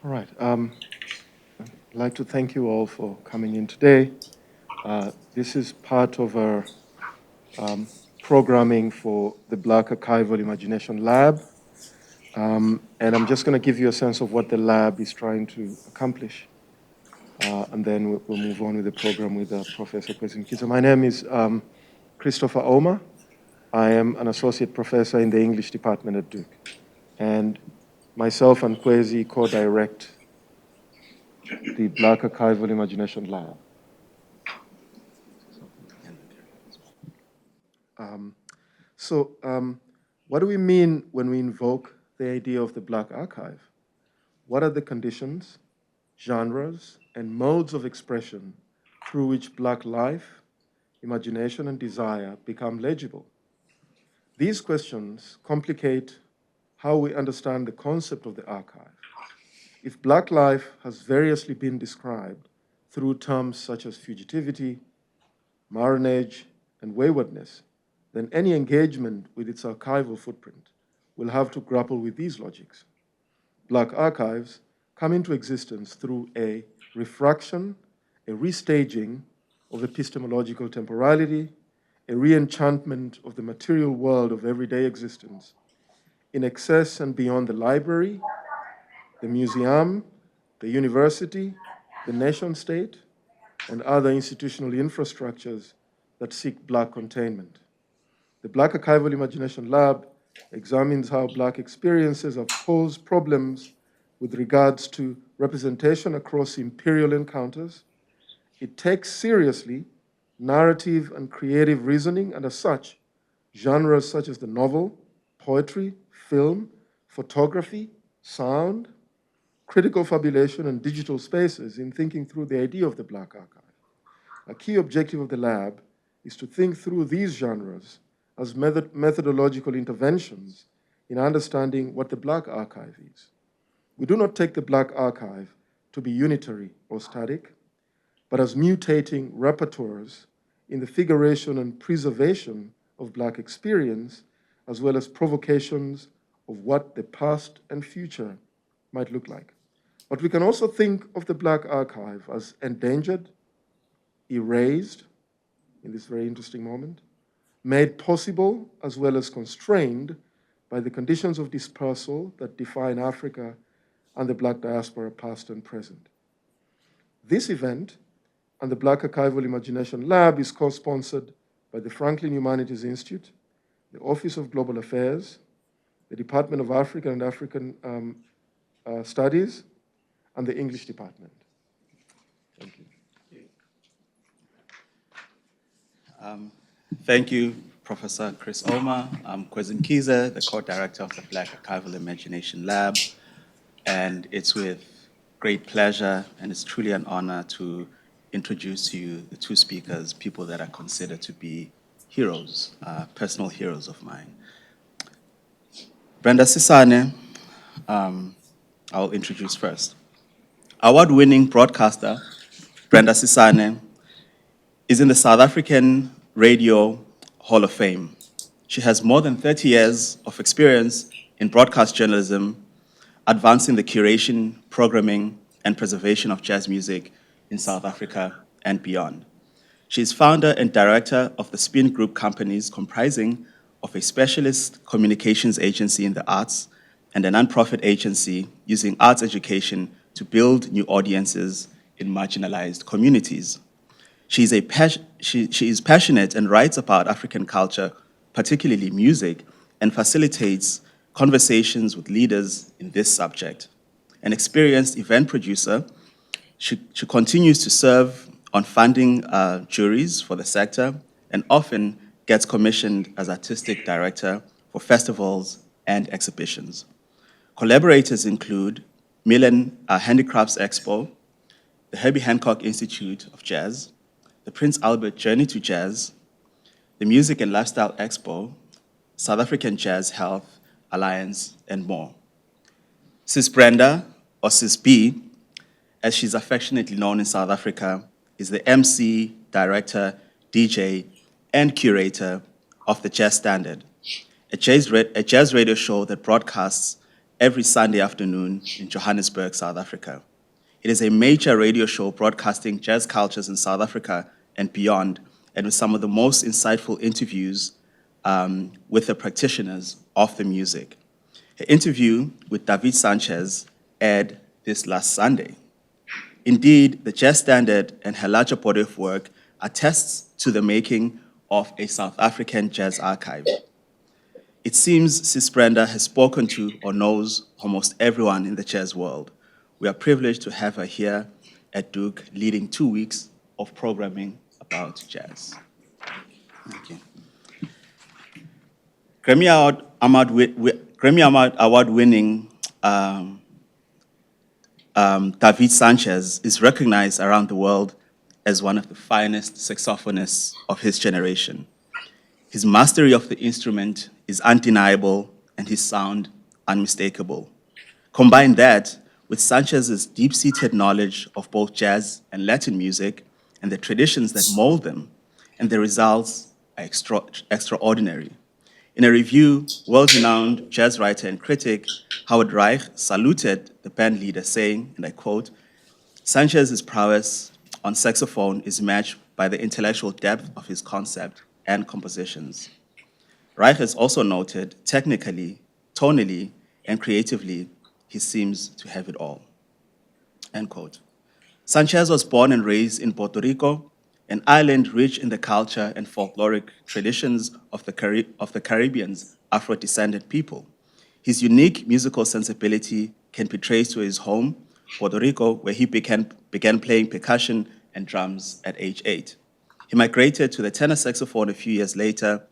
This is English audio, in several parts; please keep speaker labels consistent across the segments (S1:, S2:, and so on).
S1: All right. I'd like to thank you all for coming in today. This is part of our programming for the Black Archival Imagination Lab. And I'm just going to give you a sense of what the lab is trying to accomplish. And then we'll move on with the program with Professor Kwesi Mkiza. My name is Christopher Oma. I am an associate professor in the English department at Duke. And myself and Kwesi co-direct the Black Archival Imagination Lab. What do we mean when we invoke the idea of the Black Archive? What are the conditions, genres, and modes of expression through which Black life, imagination, and desire become legible? These questions complicate how we understand the concept of the archive. If Black life has variously been described through terms such as fugitivity, marronage, and waywardness, then any engagement with its archival footprint will have to grapple with these logics. Black archives come into existence through a refraction, a restaging of epistemological temporality, a re-enchantment of the material world of everyday existence, in excess and beyond the library, the museum, the university, the nation state, and other institutional infrastructures that seek Black containment. The Black Archival Imagination Lab examines how Black experiences have posed problems with regards to representation across imperial encounters. It takes seriously narrative and creative reasoning, and as such, genres such as the novel, poetry, film, photography, sound, critical fabulation, and digital spaces in thinking through the idea of the Black Archive. A key objective of the lab is to think through these genres as methodological interventions in understanding what the Black Archive is. We do not take the Black Archive to be unitary or static, but as mutating repertoires in the figuration and preservation of Black experience, as well as provocations of what the past and future might look like. But we can also think of the Black Archive as endangered, erased, in this very interesting moment, made possible as well as constrained by the conditions of dispersal that define Africa and the Black diaspora past and present. This event and the Black Archival Imagination Lab is co-sponsored by the Franklin Humanities Institute, the Office of Global Affairs, the Department of African and African Studies, and the English Department. Thank you.
S2: Thank you, Professor Chris Oma. I'm Kwesi Mkiza, the co-director of the Black Archival Imagination Lab, and it's with great pleasure and it's truly an honor to introduce to you the two speakers, people that are considered to be heroes, personal heroes of mine. Brenda Sisane, I'll introduce first. Award-winning broadcaster Brenda Sisane is in the South African Radio Hall of Fame. She has more than 30 years of experience in broadcast journalism, advancing the curation, programming, and preservation of jazz music in South Africa and beyond. She is founder and director of the Spin Group companies comprising of a specialist communications agency in the arts and a nonprofit agency using arts education to build new audiences in marginalized communities. She is passionate and writes about African culture, particularly music, and facilitates conversations with leaders in this subject. An experienced event producer, she continues to serve on funding juries for the sector and often gets commissioned as artistic director for festivals and exhibitions. Collaborators include Milan Handicrafts Expo, the Herbie Hancock Institute of Jazz, the Prince Albert Journey to Jazz, the Music and Lifestyle Expo, South African Jazz Health Alliance, and more. Sis Brenda, or Sis B, as she's affectionately known in South Africa, is the MC, director, DJ, and curator of the Jazz Standard, a jazz radio show that broadcasts every Sunday afternoon in Johannesburg, South Africa. It is a major radio show broadcasting jazz cultures in South Africa and beyond, and with some of the most insightful interviews with the practitioners of the music. An interview with David Sánchez aired this last Sunday. Indeed, the jazz standard and her larger body of work attests to the making of a South African jazz archive. It seems Sis Brenda has spoken to or knows almost everyone in the jazz world. We are privileged to have her here at Duke, leading 2 weeks of programming about jazz. Thank you. Grammy Award-winning David Sánchez is recognized around the world as one of the finest saxophonists of his generation. His mastery of the instrument is undeniable and his sound unmistakable. Combine that with Sánchez's deep-seated knowledge of both jazz and Latin music and the traditions that mold them, and the results are extraordinary. In a review, world-renowned jazz writer and critic Howard Reich saluted the band leader, saying, and I quote, "Sánchez's prowess on saxophone is matched by the intellectual depth of his concept and compositions." Reich has also noted, technically, tonally, and creatively, he seems to have it all. End quote. Sánchez was born and raised in Puerto Rico, an island rich in the culture and folkloric traditions of the Caribbean's Afro-descendant people. His unique musical sensibility can be traced to his home, Puerto Rico, where he began playing percussion and drums at age 8. He migrated to the tenor saxophone a few years later.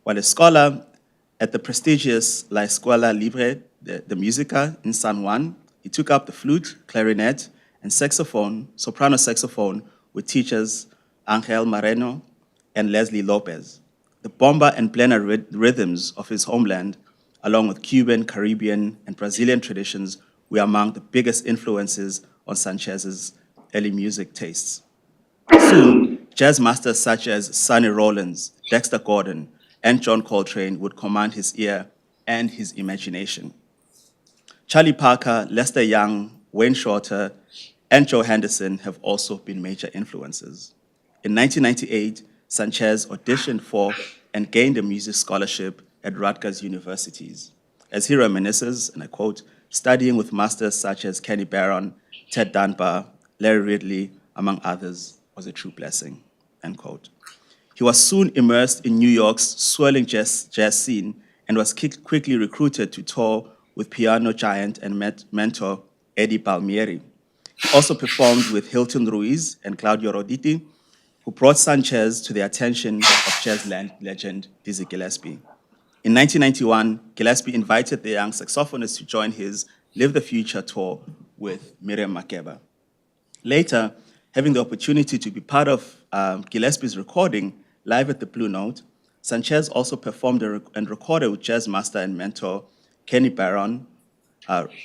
S2: While a scholar at the prestigious La Escuela Libre de Música in San Juan, he took up the flute, clarinet, and saxophone, soprano saxophone, with teachers Angel Moreno and Leslie Lopez. The bomba and plena rhythms of his homeland, along with Cuban, Caribbean, and Brazilian traditions, were among the biggest influences on Sánchez's early music tastes. Soon, jazz masters such as Sonny Rollins, Dexter Gordon, and John Coltrane would command his ear and his imagination. Charlie Parker, Lester Young, Wayne Shorter, and Joe Henderson have also been major influences. In 1998, Sánchez auditioned for and gained a music scholarship at Rutgers Universities. As he reminisces, and I quote, "Studying with masters such as Kenny Barron, Ted Dunbar, Larry Ridley, among others, was a true blessing," end quote. He was soon immersed in New York's swirling jazz scene and was quickly recruited to tour with piano giant and mentor Eddie Palmieri. He also performed with Hilton Ruiz and Claudio Roditi, who brought Sánchez to the attention of jazz legend Dizzy Gillespie. In 1991, Gillespie invited the young saxophonist to join his Live the Future tour with Miriam Makeba. Later, having the opportunity to be part of Gillespie's recording live at the Blue Note, Sánchez also performed and recorded with jazz master and mentor Kenny Barron,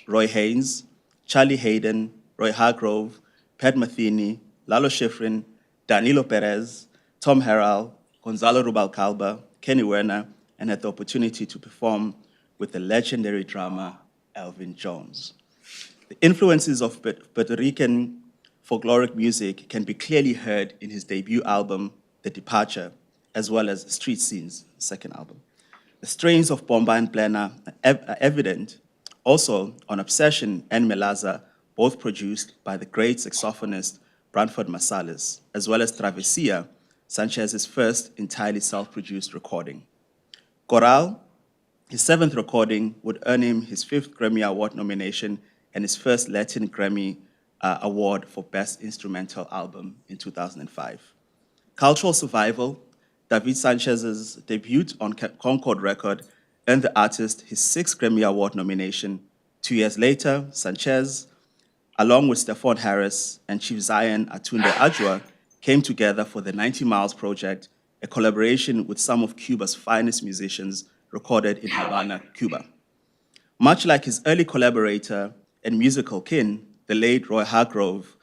S2: Roy Haynes, Charlie Hayden, Roy Hargrove, Pat Metheny, Lalo Schifrin, Danilo Perez, Tom Harrell, Gonzalo Rubalcaba, Kenny Werner, and had the opportunity to perform with the legendary drummer Elvin Jones. The influences of Puerto Rican folkloric music can be clearly heard in his debut album, The Departure, as well as Street Scenes, second album. The strains of bomba and plena are evident also on Obsession and Melaza, both produced by the great saxophonist Branford Marsalis, as well as Travesía, Sánchez's first entirely self-produced recording. Coral, his 7th recording, would earn him his 5th Grammy Award nomination and his first Latin Grammy Award for Best Instrumental Album in 2005. Cultural Survival, David Sánchez's debut on Concord Record, earned the artist his 6th Grammy Award nomination. 2 years later, Sánchez, along with Stephon Harris and Chief Zion Atunde Adjua, came together for the 90 Miles Project, a collaboration with some of Cuba's finest musicians, recorded in Havana, Cuba. Much like his early collaborator and musical kin, the late Roy Hargrove's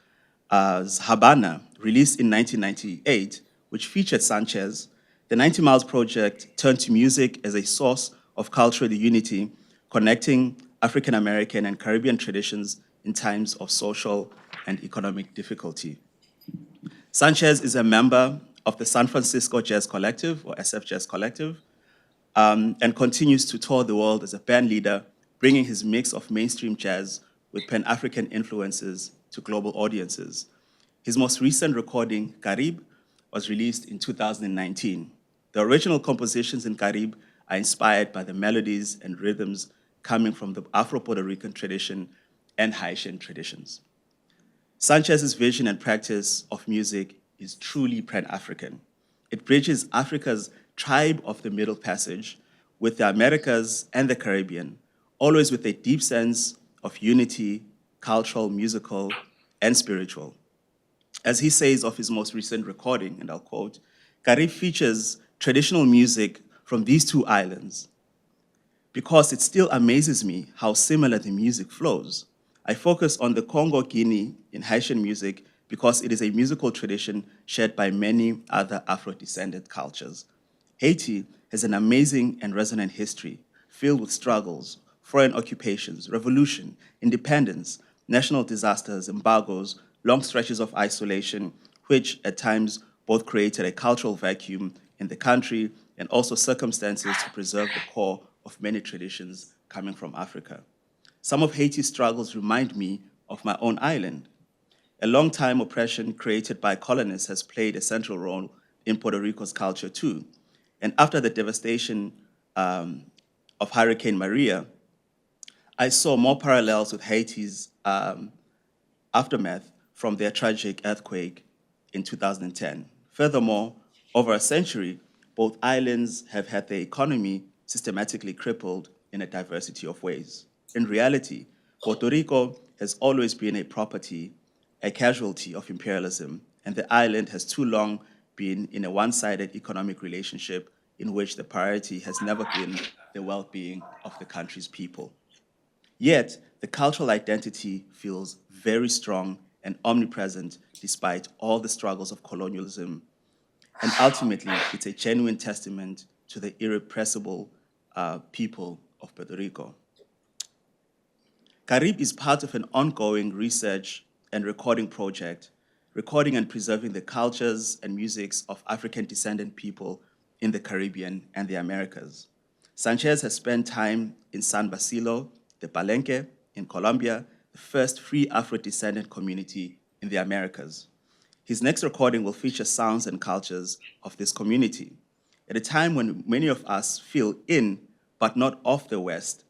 S2: Habana, released in 1998, which featured Sánchez, the 90 Miles Project turned to music as a source of cultural unity, connecting African American and Caribbean traditions in times of social and economic difficulty. Sánchez is a member of the San Francisco Jazz Collective, or SF Jazz Collective, and continues to tour the world as a band leader, bringing his mix of mainstream jazz with Pan-African influences to global audiences. His most recent recording, Carib, was released in 2019. The original compositions in Carib are inspired by the melodies and rhythms coming from the Afro-Puerto Rican tradition and Haitian traditions. Sanchez's vision and practice of music is truly Pan-African. It bridges Africa's tribe of the Middle Passage with the Americas and the Caribbean, always with a deep sense of unity, cultural, musical, and spiritual. As he says of his most recent recording, and I'll quote, "Carib features traditional music from these two islands. Because it still amazes me how similar the music flows. I focus on the Congo-Guinea in Haitian music because it is a musical tradition shared by many other Afro-descended cultures. Haiti has an amazing and resonant history filled with struggles, foreign occupations, revolution, independence, national disasters, embargoes, long stretches of isolation, which at times both created a cultural vacuum in the country and also circumstances to preserve the core of many traditions coming from Africa. Some of Haiti's struggles remind me of my own island. A long-time oppression created by colonists has played a central role in Puerto Rico's culture too. And after the devastation of Hurricane Maria, I saw more parallels with Haiti's aftermath from their tragic earthquake in 2010. Furthermore, over a century, both islands have had their economy systematically crippled in a diversity of ways. In reality, Puerto Rico has always been a casualty of imperialism, and the island has too long been in a one-sided economic relationship in which the priority has never been the well-being of the country's people. Yet, the cultural identity feels very strong and omnipresent despite all the struggles of colonialism. And ultimately, it's a genuine testament to the irrepressible people of Puerto Rico. Carib is part of an ongoing research and recording project, recording and preserving the cultures and musics of African descendant people in the Caribbean and the Americas. Sánchez has spent time in San Basilio de Palenque in Colombia, the first free Afro-descendant community in the Americas. His next recording will feature sounds and cultures of this community. At a time when many of us feel in, but not of the West,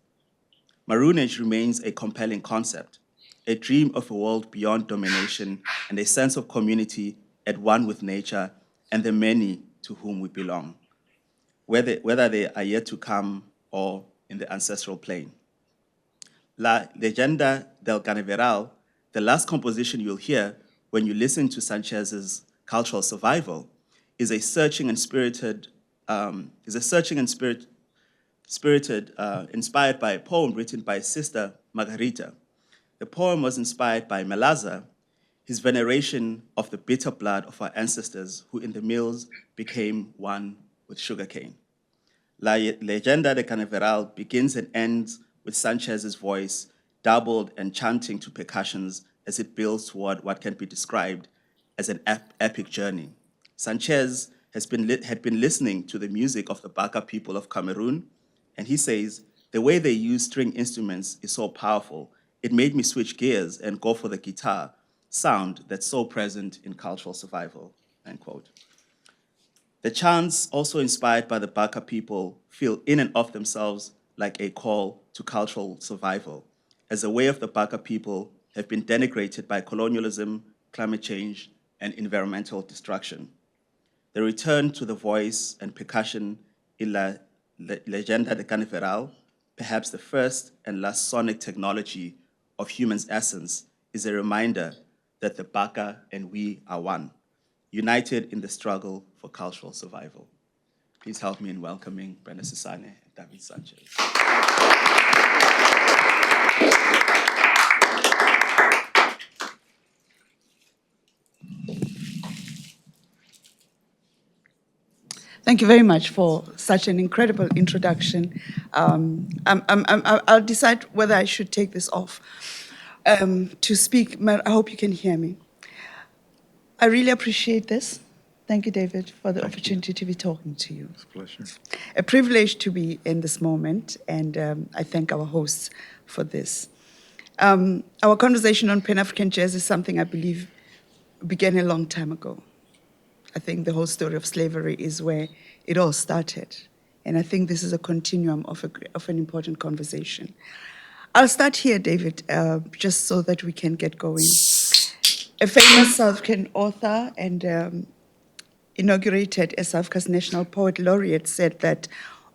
S2: maroonage remains a compelling concept, a dream of a world beyond domination and a sense of community at one with nature and the many to whom we belong, whether they are yet to come or in the ancestral plane. La Leyenda del Canaveral, the last composition you'll hear when you listen to Sanchez's cultural survival, is a searching and inspired by a poem written by Sister Margarita. The poem was inspired by Melaza, his veneration of the bitter blood of our ancestors who in the mills became one with sugarcane. La Leyenda de Canaveral begins and ends with Sanchez's voice doubled and chanting to percussions as it builds toward what can be described as an epic journey. Sánchez had been listening to the music of the Baka people of Cameroon, and he says, "The way they use string instruments is so powerful, it made me switch gears and go for the guitar, sound that's so present in cultural survival," end quote. The chants, also inspired by the Baka people, feel in and of themselves like a call to cultural survival, as a way of the Baka people have been denigrated by colonialism, climate change, and environmental destruction. The return to the voice and percussion in La Leyenda de Canaveral, perhaps the first and last sonic technology of human's essence, is a reminder that the Baka and we are one, united in the struggle for cultural survival. Please help me in welcoming Brenda Sisane and David Sánchez.
S3: Thank you very much for such an incredible introduction. I'll decide whether I should take this off to speak. I hope you can hear me. I really appreciate this. Thank you, David, for the opportunity to be talking to you.
S4: It's a pleasure.
S3: A privilege to be in this moment, and I thank our hosts for this. Our conversation on Pan-African jazz is something I believe began a long time ago. I think the whole story of slavery is where it all started. And I think this is a continuum of an important conversation. I'll start here, David, just so that we can get going. A famous South African author and inaugurated as South Africa's National Poet Laureate said that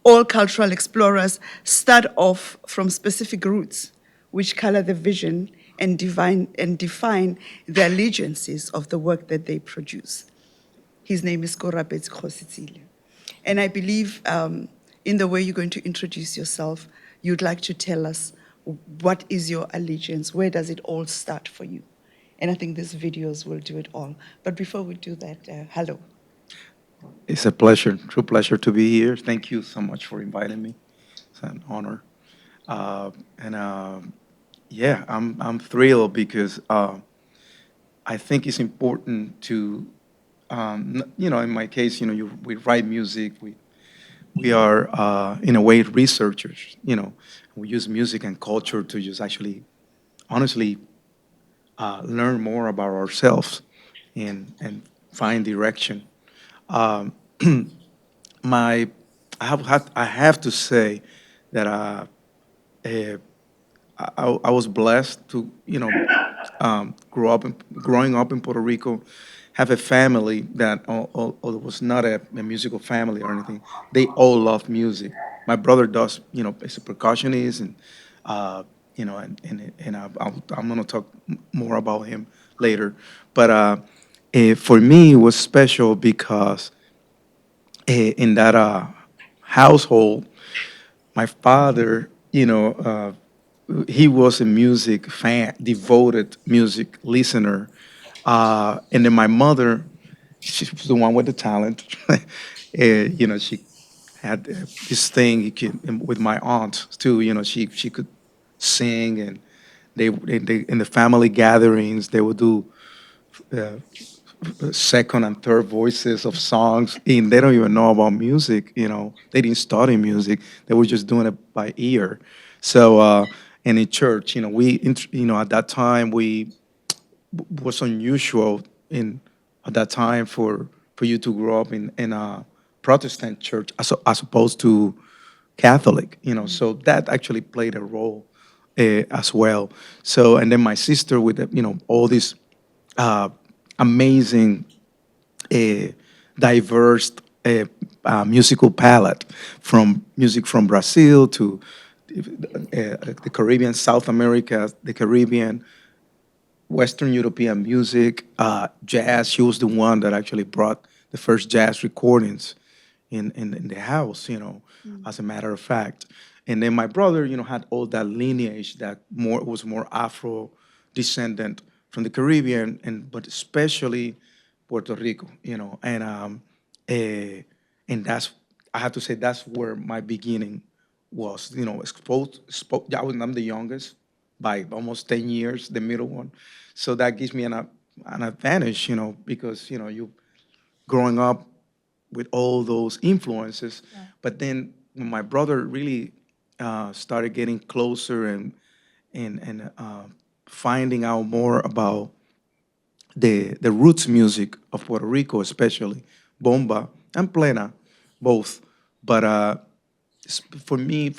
S3: all cultural explorers start off from specific roots which color the vision and define the allegiances of the work that they produce. His name is Korapetsi Kgositsile. And I believe in the way you're going to introduce yourself, you'd like to tell us what is your allegiance, where does it all start for you? And I think these videos will do it all. But before we do that, hello.
S4: It's a pleasure, true pleasure to be here. Thank you so much for inviting me. It's an honor. Yeah, I'm thrilled because I think it's important to, in my case, we write music, we are, in a way, researchers, we use music and culture to just actually, honestly, learn more about ourselves and find direction. Um, my, I have to say that uh, I was blessed to, growing up in Puerto Rico, have a family that, although it was not a musical family or anything, they all love music. My brother does, is a percussionist, and I'm going to talk more about him later. But for me, it was special because in that household, my father, he was a music fan, devoted music listener. And then my mother, she was the one with the talent. She had this thing with my aunt too. She could sing, and they in the family gatherings they would do uh, second and third voices of songs, and they don't even know about music. They didn't study music; they were just doing it by ear. So, and in church, at that time we was unusual in at that time for you to grow up in a Protestant church as opposed to Catholic. So that actually played a role as well. So, and then my sister with all these uh, amazing, uh, diverse musical palette, from music from Brazil to the Caribbean, South America, the Caribbean, Western European music, jazz. She was the one that actually brought the first jazz recordings in the house, as a matter of fact. And then my brother, had all that lineage that was more Afro descendant from the Caribbean, but especially Puerto Rico, and that's, I have to say, that's where my beginning was, exposed. Yeah, I'm the youngest by almost 10 years, the middle one. So that gives me an advantage, because, you growing up with all those influences.
S3: Yeah.
S4: But then when my brother really started getting closer and finding out more about the roots music of Puerto Rico, especially bomba and plena, both. But for me,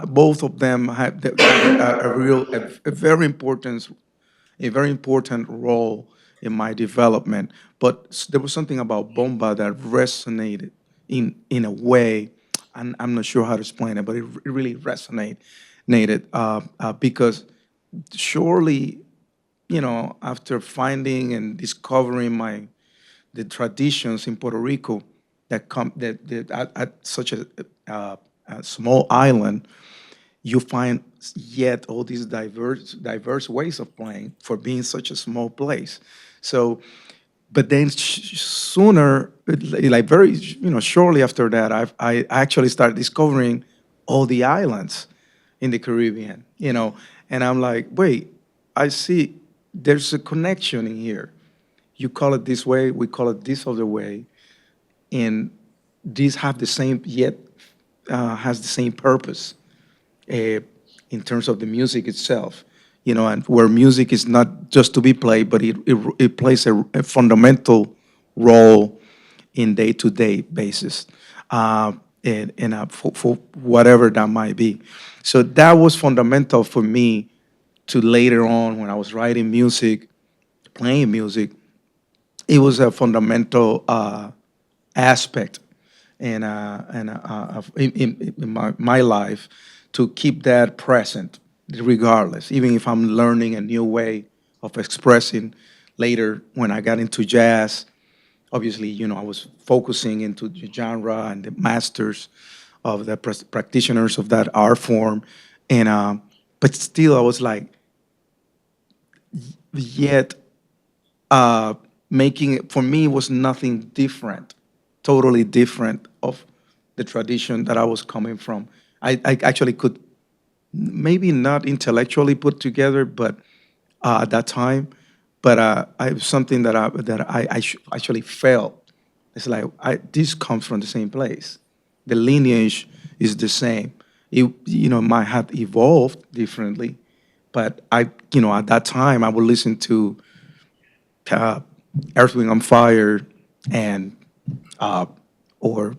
S4: both of them have a very important role in my development. But there was something about bomba that resonated in a way, and I'm not sure how to explain it, but it really resonated because surely, after finding and discovering the traditions in Puerto Rico that come that at such a small island, you find yet all these diverse ways of playing for being such a small place. So but then sooner, like very, shortly after that, I actually started discovering all the islands in the Caribbean, and I'm like, wait, I see there's a connection in here. You call it this way, we call it this other way, and these have the same, yet has the same purpose in terms of the music itself, and where music is not just to be played, but it plays a fundamental role in day-to-day basis, for whatever that might be. So that was fundamental for me to later on when I was writing music, playing music. It was a fundamental aspect in my life to keep that present regardless, even if I'm learning a new way of expressing. Later when I got into jazz, obviously, I was focusing into the genre and the masters of the practitioners of that art form, and but still I was like, yet making it for me was nothing different, totally different of the tradition that I was coming from. I actually could maybe not intellectually put together, but at that time, but I something that I actually felt. It's like this comes from the same place. The lineage is the same. It might have evolved differently, but at that time I would listen to uh, Earth, Wind and Fire, and or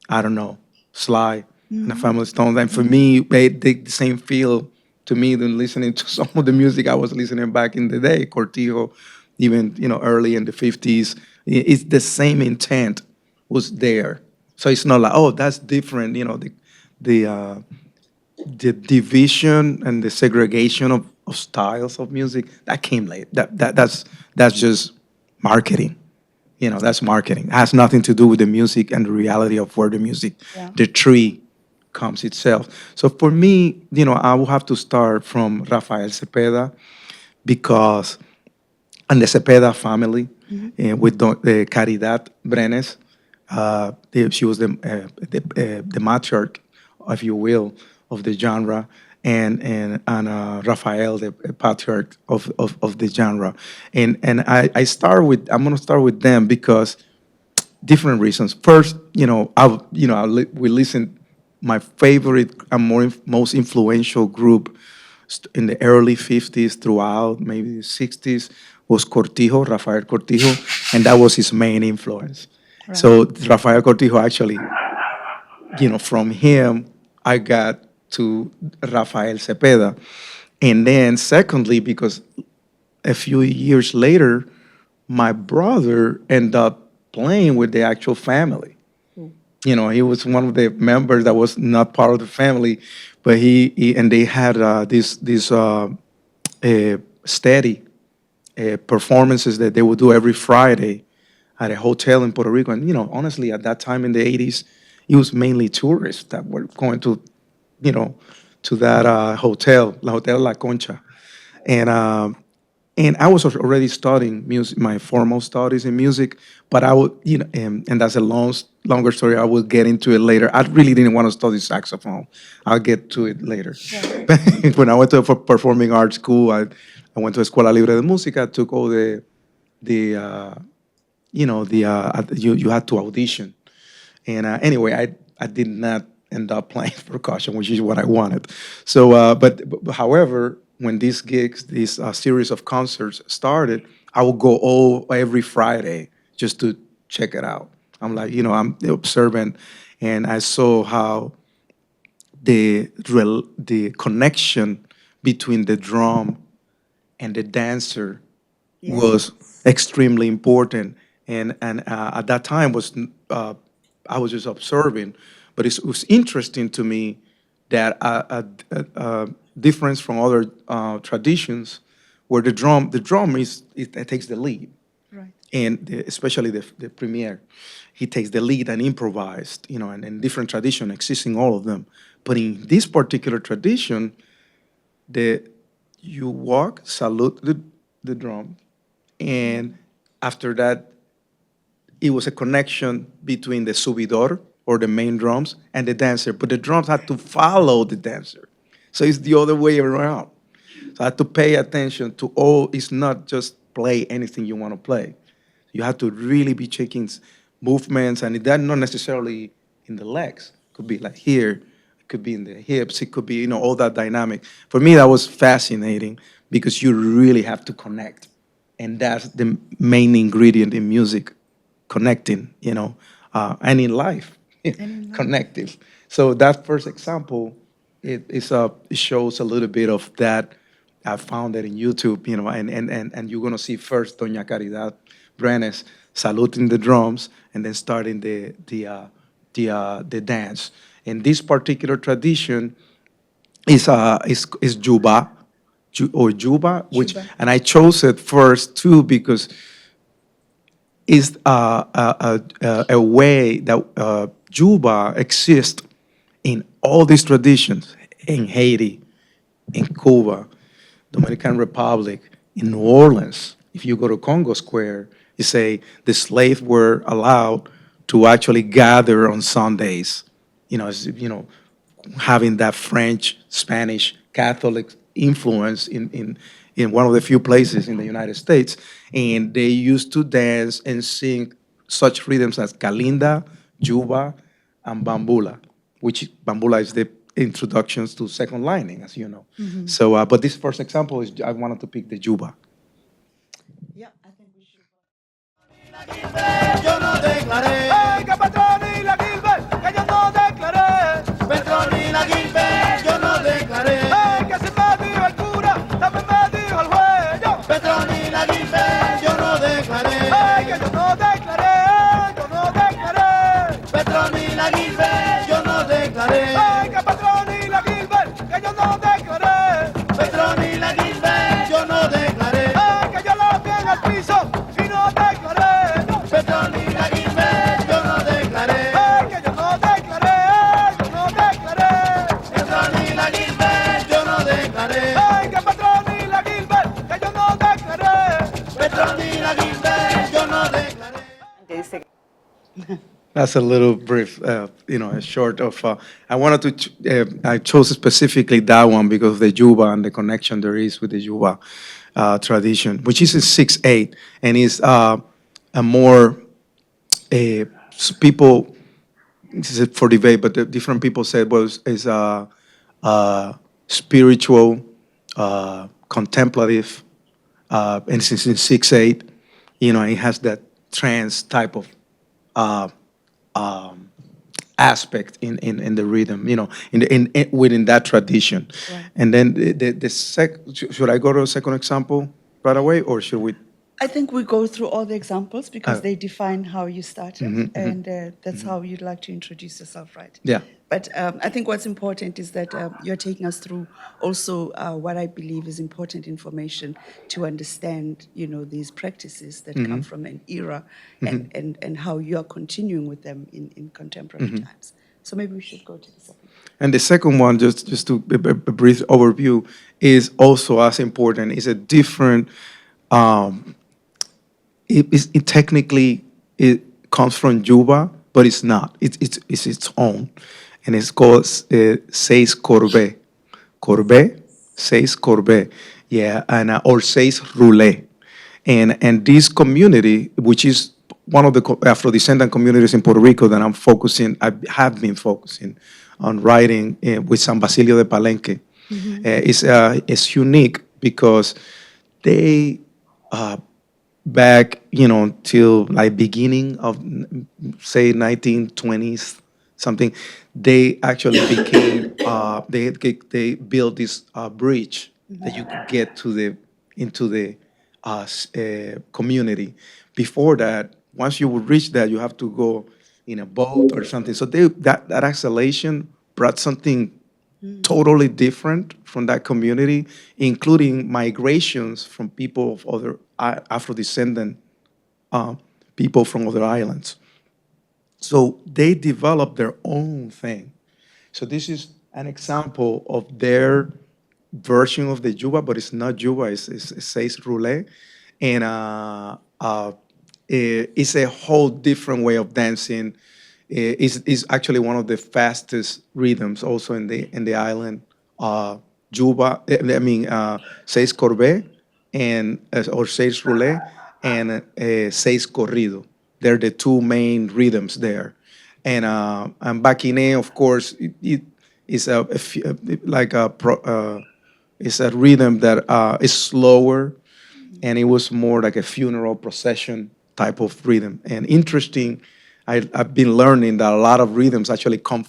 S4: I don't know, Sly and the Family Stones. And for me, they the same feel to me than listening to some of the music I was listening back in the day, Cortijo, even early in the 50s. It's the same intent was there. So it's not like, oh, that's different. The uh, the division and the segregation of styles of music that came late. That's just marketing. That's marketing. It has nothing to do with the music and the reality of where the music,
S3: Yeah.
S4: the tree, comes itself. So for me, I will have to start from Rafael Cepeda because and the Cepeda family with the Caridad Brenes. She was the matriarch, if you will, of the genre, and Rafael, the patriarch of the genre. And I'm gonna start with them because different reasons. First, we listen. My favorite and most influential group in the early 50s throughout maybe the 60s was Cortijo, Rafael Cortijo, and that was his main influence.
S3: Right.
S4: So Rafael Cortijo actually, from him, I got to Rafael Cepeda. And then secondly, because a few years later, my brother ended up playing with the actual family. He was one of the members that was not part of the family, but he and they had steady performances that they would do every Friday at a hotel in Puerto Rico. And honestly, at that time in the 80s, it was mainly tourists that were going you know, to that hotel, La Hotel La Concha, and and I was already studying music, my formal studies in music, but I would, and that's a longer story. I will get into it later. I really didn't want to study saxophone. I'll get to it later. When I went to a performing arts school, I went to Escuela Libre de Música. I took all the you had to audition, and anyway, I did not end up playing percussion, which is what I wanted. So, but however, when these gigs, this series of concerts started, I would go every Friday just to check it out. I'm like, I'm observant, and I saw how the connection between the drum and the dancer was extremely important. And at that time I was just observing, but it was interesting to me that a difference from other traditions, where the drum it takes the lead,
S3: Right.
S4: and especially the premier, he takes the lead and improvised, and different tradition existing all of them. But in this particular tradition, the you walk, salute the drum, and after that, it was a connection between the subidor, or the main drums, and the dancer, but the drums had to follow the dancer. So it's the other way around. So I had to pay attention to all, it's not just play anything you want to play. You have to really be checking movements, and that not necessarily in the legs. It could be like here, it could be in the hips, it could be, all that dynamic. For me, that was fascinating because you really have to connect. And that's the main ingredient in music, connecting, and in life, connective. So that first example, it shows a little bit of that. I found that in YouTube, and you're gonna see first Doña Caridad Brenes saluting the drums and then starting the dance. And this particular tradition is Juba, or Juba, which,
S3: Juba.
S4: and I chose it first too because it's a way that Juba exists in all these traditions, in Haiti, in Cuba, Dominican Republic, in New Orleans. If you go to Congo Square, you say the slaves were allowed to actually gather on Sundays, having that French, Spanish, Catholic influence in one of the few places in the United States. And they used to dance and sing such rhythms as Kalinda, Juba, and Bambula, which Bambula is the introductions to second lining, as you know. So, but this first example is, I wanted to pick the Juba.
S3: Yeah, I think we should.
S5: Yo no declaré. ¡Ay, que Petroni la Gilbert! Que yo no declaré. Petroni la Gilbert, yo no declaré. ¡Ay, que si me dijo el cura, también me dijo el juez! Yo. Petroni la Gilbert, yo no declaré. ¡Ay, que yo no declaré! Yo no declaré. Petroni la Gilbert, yo no declaré. ¡Ay, que Petroni la Gilbert! Que yo no declaré. Petroni la Gilbert, yo no declaré. ¡Ay, que yo lo vi en el piso! Petroni la Gilbert, yo no declaré. ¡Ay, que yo no declaré! ¡Yo no declaré! Petroni la Gilbert, yo no declaré. ¡Ay, que Petroni la Gilbert, que yo no declaré! Petroni la Gilbert, yo no declaré.
S4: That's a little brief, a short of. I wanted to. I chose specifically that one because of the Juba and the connection there is with the Juba tradition, which is in 6/8, and is a more people. This is for debate, but the different people said was is spiritual, contemplative, and since in 6/8, it has that trance type of aspect in the rhythm, within that tradition.
S3: Right.
S4: And then should I go to a second example right away, or should we?
S3: I think we go through all the examples because they define how you started, and that's how you'd like to introduce yourself, right?
S4: Yeah.
S3: But I think what's important is that you're taking us through also what I believe is important information to understand, these practices that come from an era and how you are continuing with them in contemporary times. So maybe we should go to the second.
S4: And the second one, just to a brief overview, is also as important. It's a different. It technically comes from Juba, but it's not. It's its own, and it's called seis corbe, seis corbe, yeah, and or seis roulé, and this community, which is one of the Afro-descendant communities in Puerto Rico that I have been focusing on writing with San Basilio de Palenque, is unique because they. Back, till like beginning of, say, 1920s, something, they actually became, they built this bridge that you could get into the community. Before that, once you would reach that, you have to go in a boat or something. So that exhalation brought something totally different from that community, including migrations from people of other Afro-descendant people from other islands. So they developed their own thing. So this is an example of their version of the Juba, but it's not Juba, it's seis roulé. And it's a whole different way of dancing. Is actually one of the fastest rhythms also in the island. Juba, I mean, seis corbe and or seis roulé and seis corrido. They're the two main rhythms there. And Baquine, of course, it is like it's a rhythm that is slower, and it was more like a funeral procession type of rhythm. And interesting, I've been learning that a lot of rhythms actually come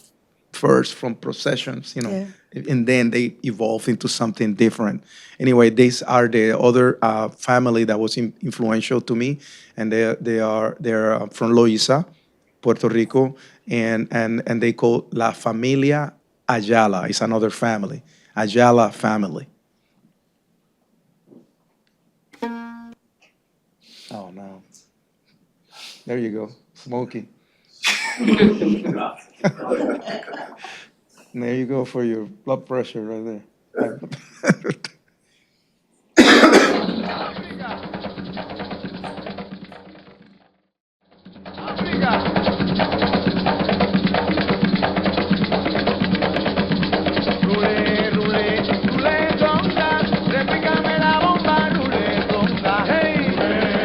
S4: first from processions, and then they evolve into something different. Anyway, these are the other family that was influential to me, and they're from Loíza, Puerto Rico, and they call La Familia Ayala. It's another family, Ayala family. Oh no. There you go, Smokey. There you go for your blood pressure right there.
S5: Rulé, rulé, rulé, sonda, repícame la bomba, rulé, sonda, hey.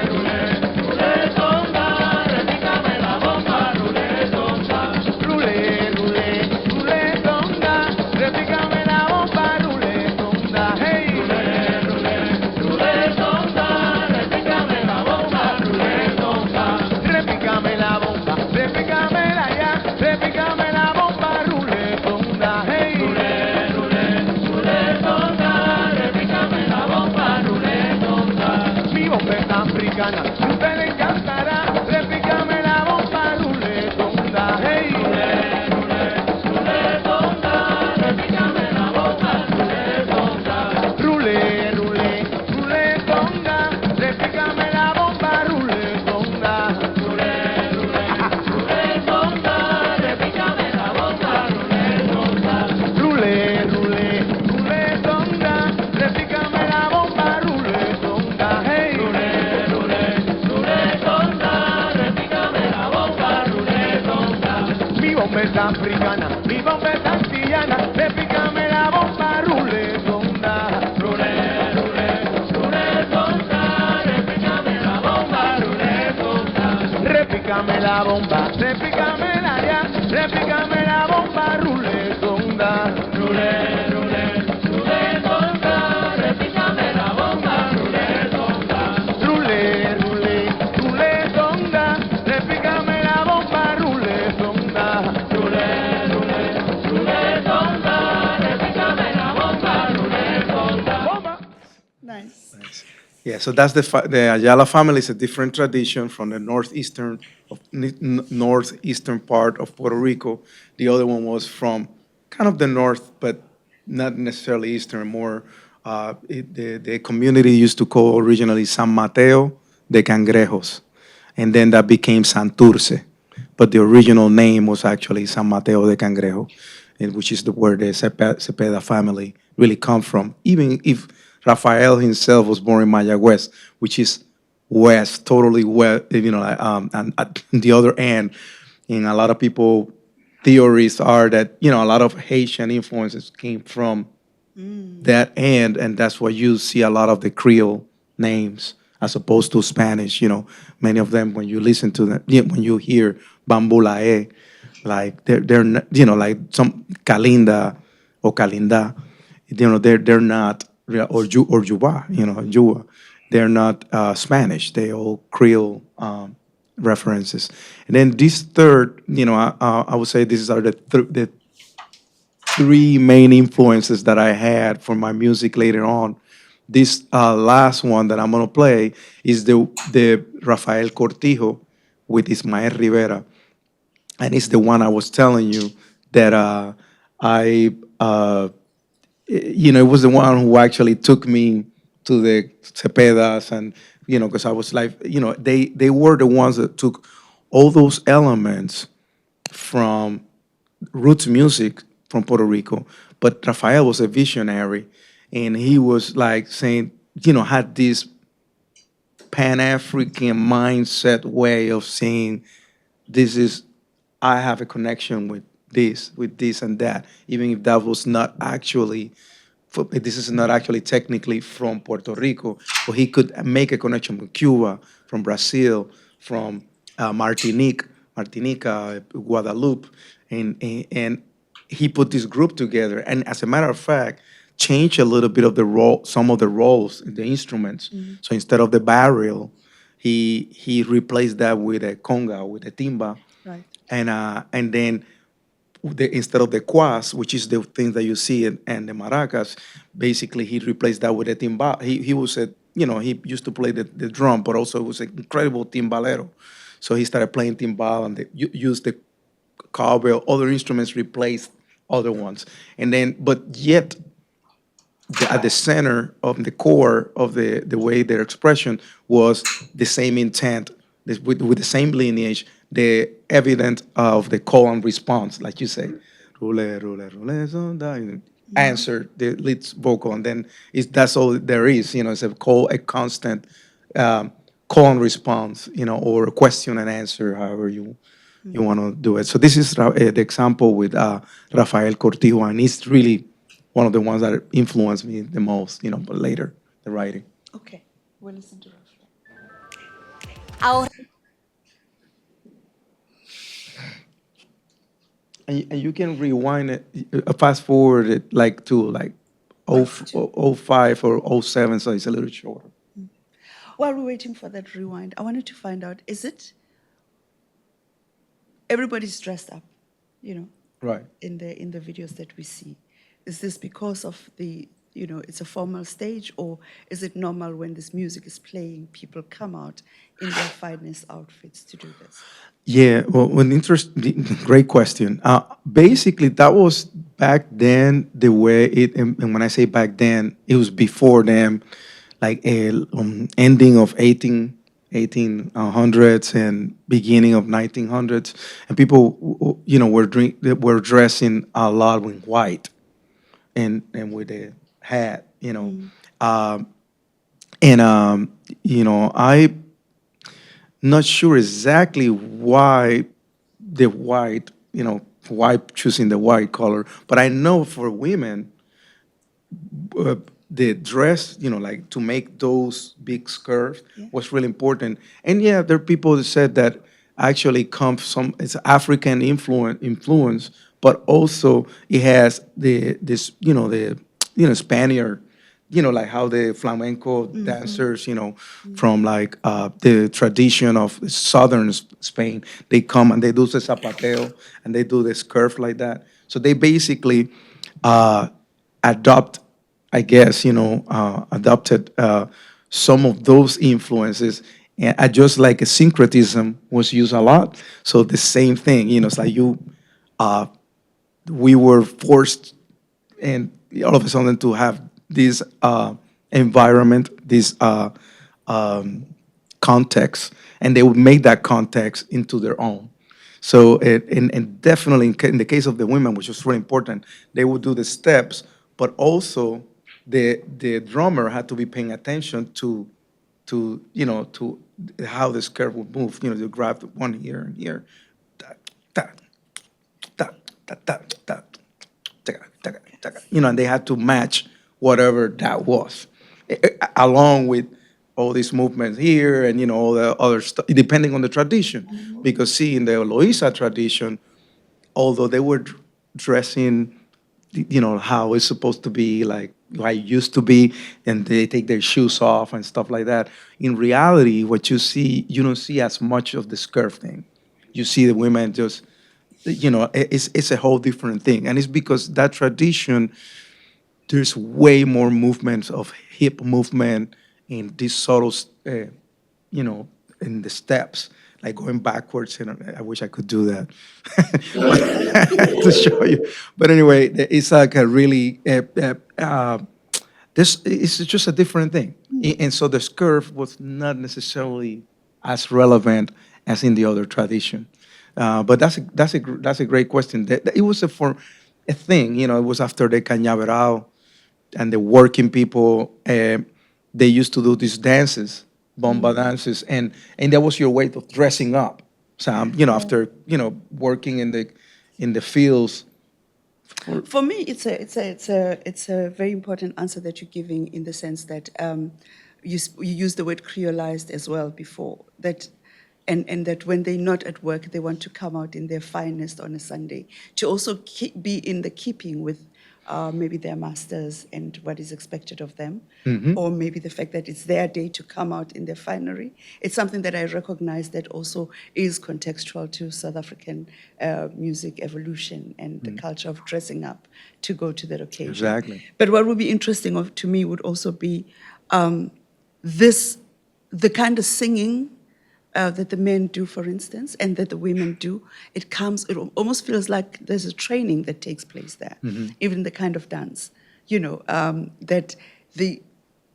S5: Rulé, rulé, sonda, repícame la bomba, rulé, sonda. Rulé, rulé, rulé, sonda, repícame la bomba, rulé, sonda, hey. Rulé, rulé, rulé, sonda, repícame la bomba, rulé, sonda. Repícame la bomba, repícame la ya, repícame la bomba, rulé, sonda, hey. Rulé, rulé, rulé, sonda, repícame la bomba, rulé, sonda. Mi bomba es africana, a usted le encantará, repícame la bomba, rulé, sonda, hey. Rulé, rulé, rulé, sonda, repícame la bomba, rulé, sonda. Rulé, rulé, rulé, sonda, repícame la bomba, rulé, sonda. Rulé, rulé, rulé, sonda, repícame la bomba, rulé, sonda. Rulé, rulé, rulé, sonda, repícame la bomba, rulé, sonda, hey. Rulé, rulé, rulé, sonda, repícame la bomba, rulé, sonda. Mi bomba es africana, mi bomba es antillana, repícame la bomba, rulé, sonda. Rulé, rulé, rulé, sonda, repícame la bomba, rulé, sonda. Repícame la bomba, repícame la ya, repícame la bomba, rulé, sonda. Rulé, rulé, rulé, sonda, repícame la bomba, rulé, sonda. Rulé, rulé, rulé, sonda, repícame la bomba, rulé, sonda. Rulé, rulé, rulé, sonda, repícame la bomba, rulé, sonda. Bomba.
S3: Nice.
S4: Yeah, so that's the Ayala family is a different tradition from the northeastern part of Puerto Rico. The other one was from kind of the north, but not necessarily eastern. More, the community used to call originally San Mateo de Cangrejos, and then that became Santurce. But the original name was actually San Mateo de Cangrejo, which is where the Cepeda family really come from. Even if Rafael himself was born in Mayagüez, which is west, totally west, and at the other end. And a lot of people, theories are that, a lot of Haitian influences came from that end, and that's why you see a lot of the Creole names as opposed to Spanish. Many of them, when you listen to them, when you hear Bambulae, like they're not, like some Kalinda or Kalinda, they're not, or Juba, Juba, they're not Spanish. They all Creole references. And then this third, I would say these are the three main influences that I had for my music later on. This last one that I'm gonna play is the Rafael Cortijo with Ismael Rivera, and it's the one I was telling you that it was the one who actually took me to the Cepedas, and because I was like, they were the ones that took all those elements from roots music from Puerto Rico. But Rafael was a visionary, and he was like saying, had this Pan-African mindset way of saying, this is, I have a connection with this and that, even if that was not actually, this is not actually technically from Puerto Rico, but he could make a connection with Cuba, from Brazil, from Martinica, Guadeloupe, and he put this group together. And as a matter of fact, changed a little bit of the role, some of the roles in the instruments. So instead of the barrel, he replaced that with a conga, with a timba,
S3: Right.
S4: and then instead of the quas, which is the thing that you see and the maracas, basically he replaced that with a timba. He was a, he used to play the drum, but also was an incredible timbalero. So he started playing timbal and used the cowbell, other instruments replaced other ones. And then, but yet, at the center of the core of the way their expression was the same intent, with the same lineage, the evidence of the call and response, like you say, rule, rule, rule, sonda, answer the lead vocal, and then that's all there is. It's a call, a constant call and response, or question and answer, however you want to do it. So this is the example with Rafael Cortijo, and it's really one of the ones that influenced me the most, but later, the writing.
S3: Okay, we'll listen to Rafael.
S6: Ahora,
S4: And you can rewind it, fast forward it to 05 or 07, so it's a little shorter.
S3: While we're waiting for that rewind, I wanted to find out, is it, everybody's dressed up,
S4: Right.
S3: in the videos that we see. Is this because of it's a formal stage, or is it normal when this music is playing, people come out in their finest outfits to do this?
S4: Yeah, well, great question. Basically, that was back then the way it, and when I say back then, it was before them, like ending of 1800s and beginning of 1900s, and people, were dressing a lot in white, and with a hat, I'm not sure exactly why why choosing the white color, but I know for women, the dress, like to make those big skirts was really important. And yeah, there are people that said that actually comes it's African influence, but also it has the Spaniard, like how the flamenco dancers, from the tradition of southern Spain, they come and they do the zapateo and they do the skirt like that. So they basically adopt, I guess, adopted some of those influences, and just like a syncretism was used a lot. So the same thing, it's like we were forced, and all of a sudden, to have this environment, this context, and they would make that context into their own. So, and definitely in the case of the women, which was really important, they would do the steps, but also the drummer had to be paying attention to how the skirt would move. You grab one here and here, and they had to match whatever that was, along with all these movements here and all the other stuff, depending on the tradition. Because see, in the Loíza tradition, although they were dressing, how it's supposed to be, like it used to be, and they take their shoes off and stuff like that. In reality, what you see, you don't see as much of the skirt thing. You see the women just, it's a whole different thing. And it's because that tradition, there's way more movements of hip movement in these subtle, in the steps, like going backwards. And I wish I could do that to show you. But anyway, it's like a really, this is just a different thing. And so the skirt was not necessarily as relevant as in the other tradition. But that's a great question. It was a thing, it was after the cañaveral and the working people. They used to do these dances bomba dances, and that was your way of dressing up. So after working in the fields.
S3: For me, it's a very important answer that you're giving in the sense that you used the word creolized as well before that, and that when they're not at work, they want to come out in their finest on a Sunday to also be in the keeping with maybe their masters and what is expected of them, or maybe the fact that it's their day to come out in their finery. It's something that I recognize that also is contextual to South African music evolution and the culture of dressing up to go to that occasion.
S4: Exactly.
S3: But what would be interesting to me would also be the kind of singing that the men do, for instance, and that the women do. It almost feels like there's a training that takes place there, even the kind of dance, that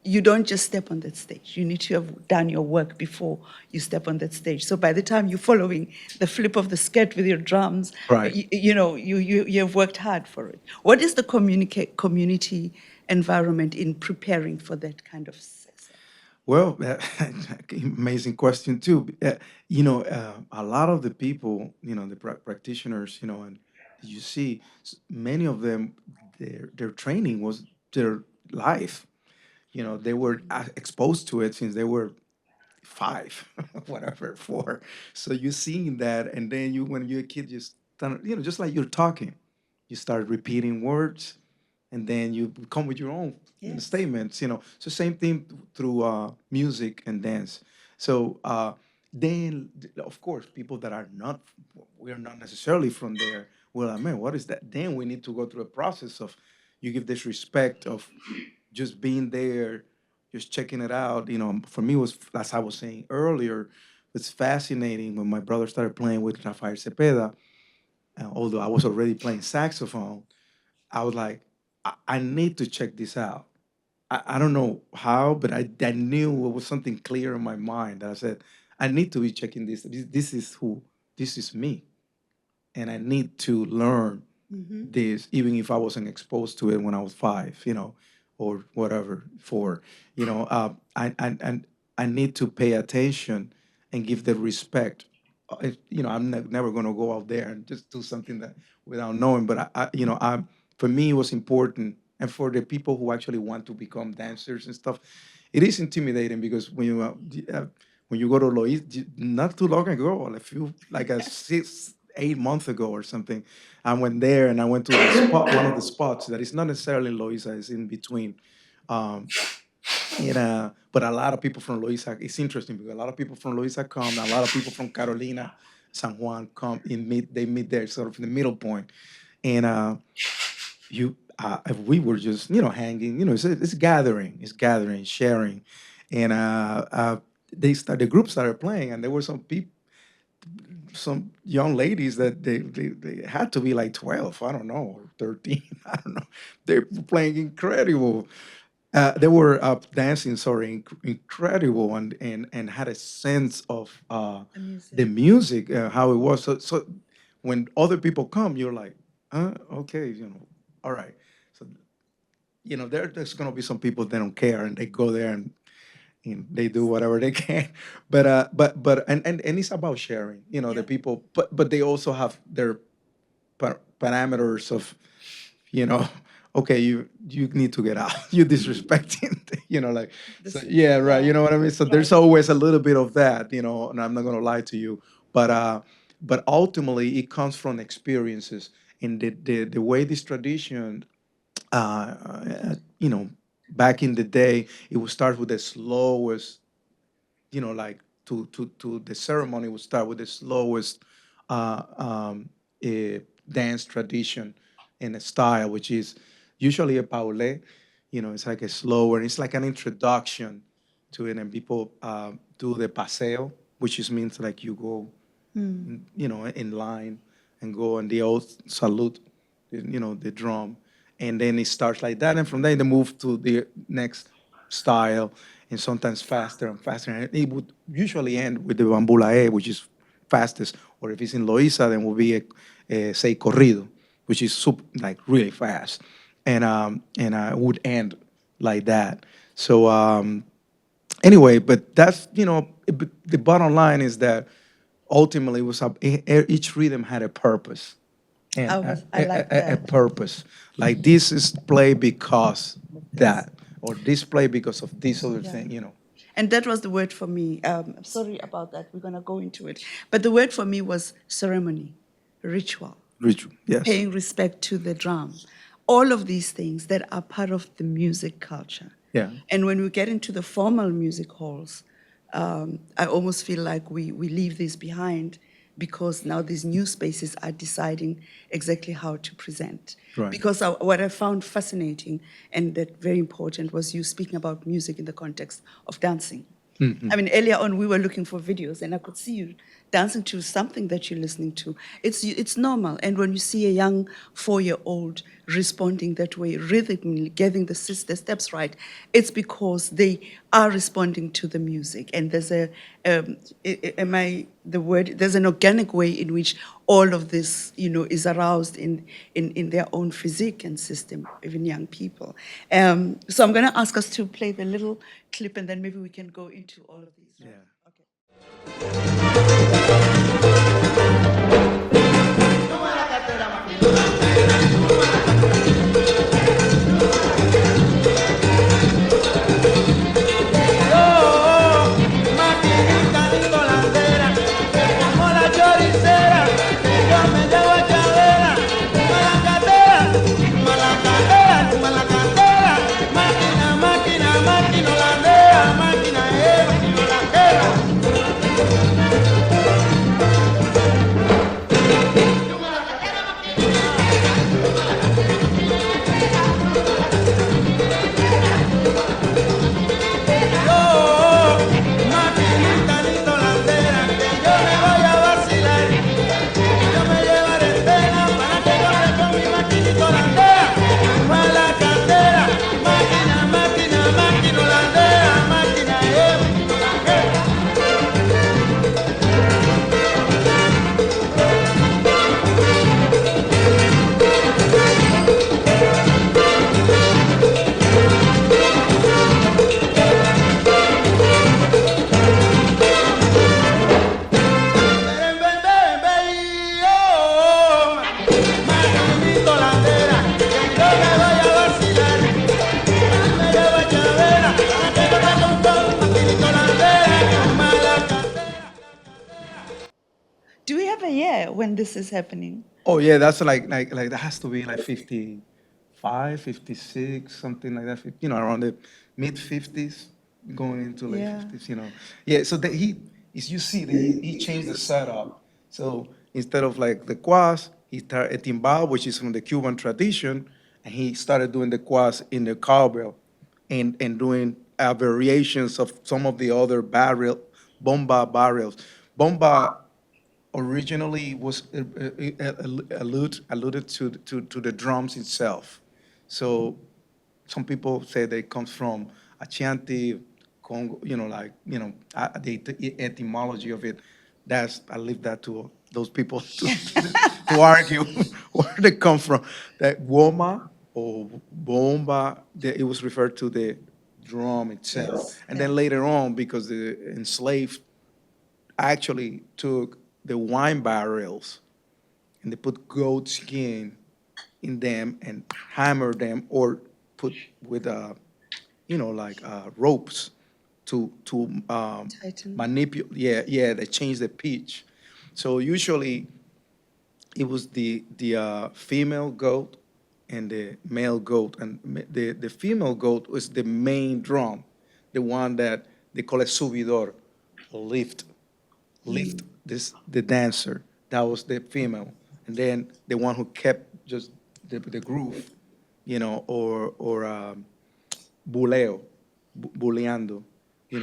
S3: you don't just step on that stage. You need to have done your work before you step on that stage. So by the time you're following the flip of the skirt with your drums,
S4: Right.
S3: you have worked hard for it. What is the community environment in preparing for that kind of success?
S4: Well, amazing question too. A lot of the people, the practitioners, and you see many of them, their training was their life. They were exposed to it since they were 5, whatever, 4. So you're seeing that, and then when you're a kid, you start, just like you're talking, you start repeating words, and then you come with your own
S3: Yes.
S4: statements. So same thing through music and dance. So then, of course, people that are not, we're not necessarily from there. Well, I mean, what is that? Then we need to go through a process of you give this respect of just being there, just checking it out. For me, it was, as I was saying earlier, it's fascinating when my brother started playing with Rafael Cepeda. Although I was already playing saxophone, I was like, I need to check this out. I don't know how, but I knew it was something clear in my mind that I said, I need to be checking this. This is who, this is me. And I need to learn this, even if I wasn't exposed to it when I was 5, or whatever, 4. I need to pay attention and give the respect. I'm never going to go out there and just do something that without knowing. But for me, it was important, and for the people who actually want to become dancers and stuff, it is intimidating because when you go to Lois, not too long ago, like a 6, 8 months ago or something, I went there and I went to the spot, one of the spots that is not necessarily Loiza, it's in between. But a lot of people from Loiza, it's interesting because a lot of people from Loiza come, a lot of people from Carolina, San Juan come they meet there sort of in the middle point. And we were just, hanging, it's gathering, sharing. And the group started playing, and there were some people, some young ladies that they had to be like 12, I don't know, or 13, I don't know. They were playing incredible. They were dancing, sorry, incredible, and had a sense of the music, how it was. So when other people come, you're like, okay, all right. So there's gonna be some people that don't care and they go there and they do whatever they can. But it's about sharing. The people, but they also have their parameters of, you know, okay, you need to get out. You disrespecting, like, so, yeah, right. You know what I mean? So there's always a little bit of that, and I'm not gonna lie to you, but ultimately it comes from experiences and the way this tradition, back in the day, it would start with the slowest, like to the ceremony would start with the slowest uh, um, dance tradition and a style, which is usually a paulé. It's like a slower, it's like an introduction to it, and people do the paseo, which just means like you go, in line and go on the old salute, the drum, and then it starts like that, and from there they move to the next style, and sometimes faster and faster. And it would usually end with the bambulae, which is fastest, or if it's in Loiza, then will be say corrido, which is like really fast, and would end like that. So anyway, but that's, but the bottom line is that ultimately it was each rhythm had a purpose. And
S3: I like
S4: a
S3: that.
S4: purpose. Like this is played because that, or this played because of this other thing.
S3: And that was the word for me. Sorry about that. We're going to go into it. But the word for me was ceremony, ritual,
S4: Ritual, yes.
S3: paying respect to the drum. All of these things that are part of the music culture.
S4: Yeah.
S3: And when we get into the formal music halls, I almost feel like we leave this behind because now these new spaces are deciding exactly how to present.
S4: Right.
S3: Because what I found fascinating and that very important was you speaking about music in the context of dancing. I mean, earlier on, we were looking for videos, and I could see you dancing to something that you're listening to. It's normal. And when you see a young 4-year-old responding that way, rhythmically, getting the steps right, it's because they are responding to the music. And there's there's an organic way in which all of this, is aroused in their own physique and system, even young people. So I'm going to ask us to play the little clip, and then maybe we can go into all of these. Right?
S4: Yeah.
S3: Okay.
S5: Maquinita lindo landera, como la choricera, que yo me llevo a chavera, malacatera, malacatera, malacatera, máquina, máquina, máquina holandera, máquina máquina holandera. Maquinita lindo holandera, que yo me voy a vacilar, yo me llevaré tela para que corra con mi maquinita holandera, malacatera, máquina, máquina, máquina holandera, máquina máquina holandera. Maquinita holandera, que yo me voy a vacilar, me llevo a chavera, para que corra con maquinita holandera, malacatera.
S3: Do we have a year when this is happening?
S4: Oh yeah, that's like that has to be like 55, 56, something like that. Around the mid 50s, going into late
S3: Yeah.
S4: 50s. Yeah. So that as you see, he changed the setup. So instead of like the quas, he started a timbal, which is from the Cuban tradition, and he started doing the quas in the cowbell, and doing variations of some of the other bomba barrels. Bomba originally was alluded to the drums itself. So some people say they comes from Ashanti, Congo, the etymology of it. I leave that to those people to argue where they come from. That woma or bomba, it was referred to the drum itself.
S3: Yes.
S4: And then later on, because the enslaved actually took the wine barrels and they put goat skin in them and hammer them or put with ropes to
S3: Tighten.
S4: manipulate. Yeah, they change the pitch. So usually it was the female goat and the male goat, and the female goat was the main drum, the one that they call it subidor, lift the dancer. That was the female, and then the one who kept just the groove, or buleo, buleando,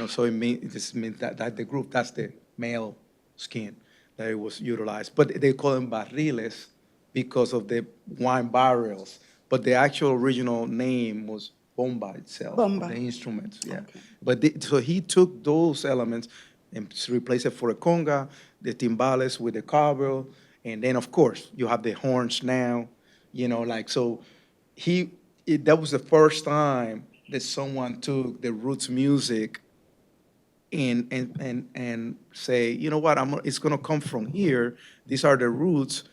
S4: So this means that the groove, that's the male skin that it was utilized. But they call them barriles because of the wine barrels. But the actual original name was bomba itself,
S3: Bomba.
S4: the instruments. Yeah.
S3: Okay.
S4: But so he took those elements and replaced it for a conga, the timbales with the cowbell, and then of course you have the horns now, so that was the first time that someone took the roots music and say, you know what, it's gonna come from here. These are the roots,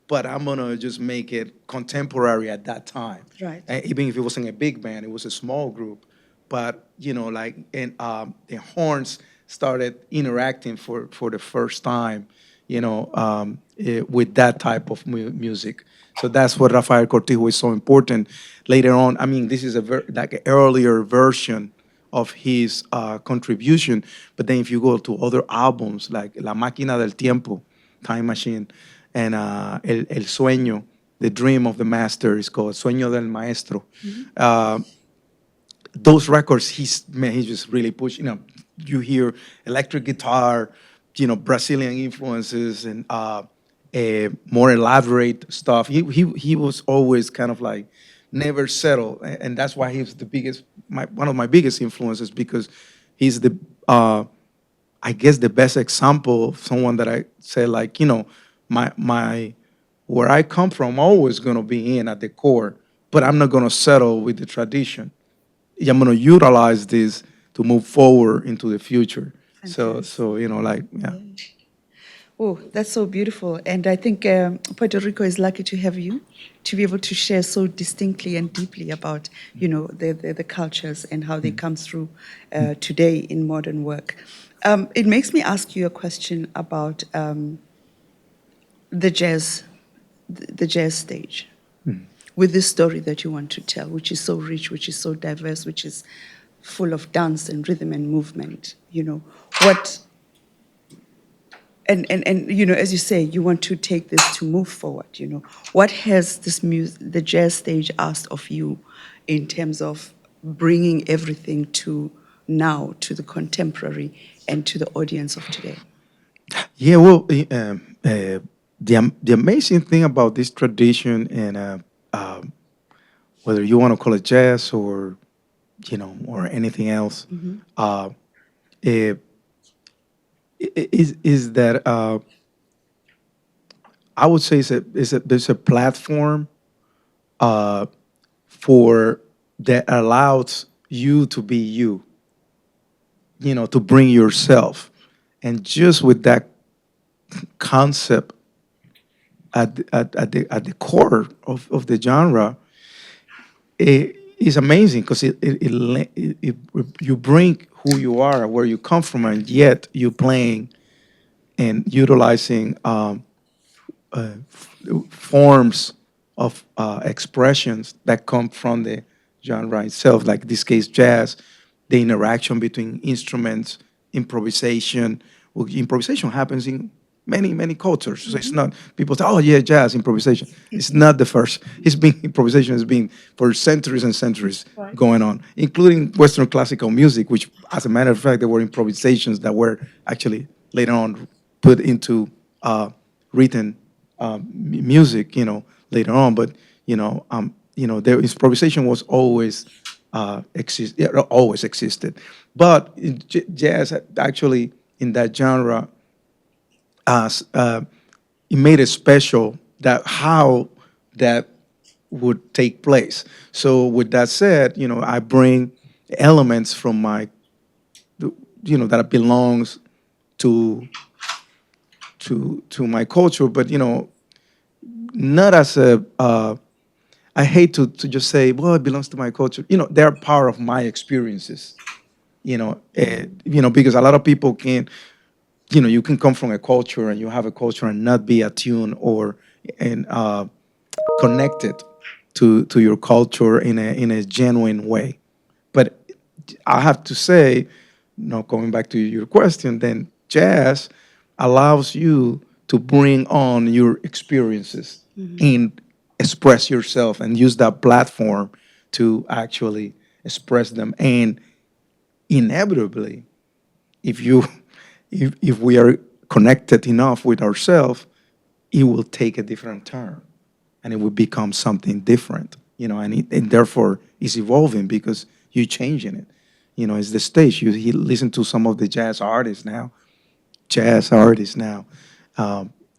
S4: but I'm gonna just make it contemporary at that time.
S3: Right.
S4: Even if it wasn't a big band, it was a small group. But the horns started interacting for the first time, with that type of music. So that's what Rafael Cortijo is so important. Later on, I mean, this is like an earlier version of his contribution. But then if you go to other albums like La Máquina del Tiempo, Time Machine, and El Sueño, The Dream of the Master is called Sueño del Maestro. Those records, he's just really pushing. You hear electric guitar, Brazilian influences, and more elaborate stuff. He was always kind of like never settled, and that's why he's one of my biggest influences, because he's I guess the best example of someone that I say, like, my where I come from, I'm always gonna be in at the core, but I'm not gonna settle with the tradition. I'm gonna utilize this to move forward into the future. So yeah.
S3: Oh, that's so beautiful. And I think Puerto Rico is lucky to have you, to be able to share so distinctly and deeply about, the cultures and how they come through today in modern work. It makes me ask you a question about the jazz stage, with this story that you want to tell, which is so rich, which is so diverse, which is full of dance and rhythm and movement. And as you say, you want to take this to move forward. What has the jazz stage asked of you in terms of bringing everything to now, to the contemporary and to the audience of today?
S4: Yeah, well, the amazing thing about this tradition, and whether you want to call it jazz or or anything else, is that I would say there's a platform for that allows you to be you, to bring yourself, and just with that concept at the core of the genre, it is amazing, because you bring who you are, where you come from, and yet you're playing and utilizing forms of expressions that come from the genre itself, like in this case, jazz, the interaction between instruments, improvisation. Well, improvisation happens in many cultures. So it's not, people say, oh yeah, jazz, improvisation. It's not the first. Improvisation has been for centuries and centuries going on, including Western classical music, which, as a matter of fact, there were improvisations that were actually later on put into written music, later on. But the improvisation was always always existed. But jazz actually in that genre, it made it special that how that would take place. So with that said, I bring elements from my, that belongs to my culture, but not as I hate to just say, well, it belongs to my culture. They're part of my experiences. Because a lot of people can, you can come from a culture and you have a culture and not be attuned or connected to your culture in a genuine way. But I have to say, going back to your question, then jazz allows you to bring on your experiences and express yourself and use that platform to actually express them. And inevitably, if we are connected enough with ourselves, it will take a different turn and it will become something different, and therefore it's evolving because you're changing it. It's the stage. You listen to some of the jazz artists now, and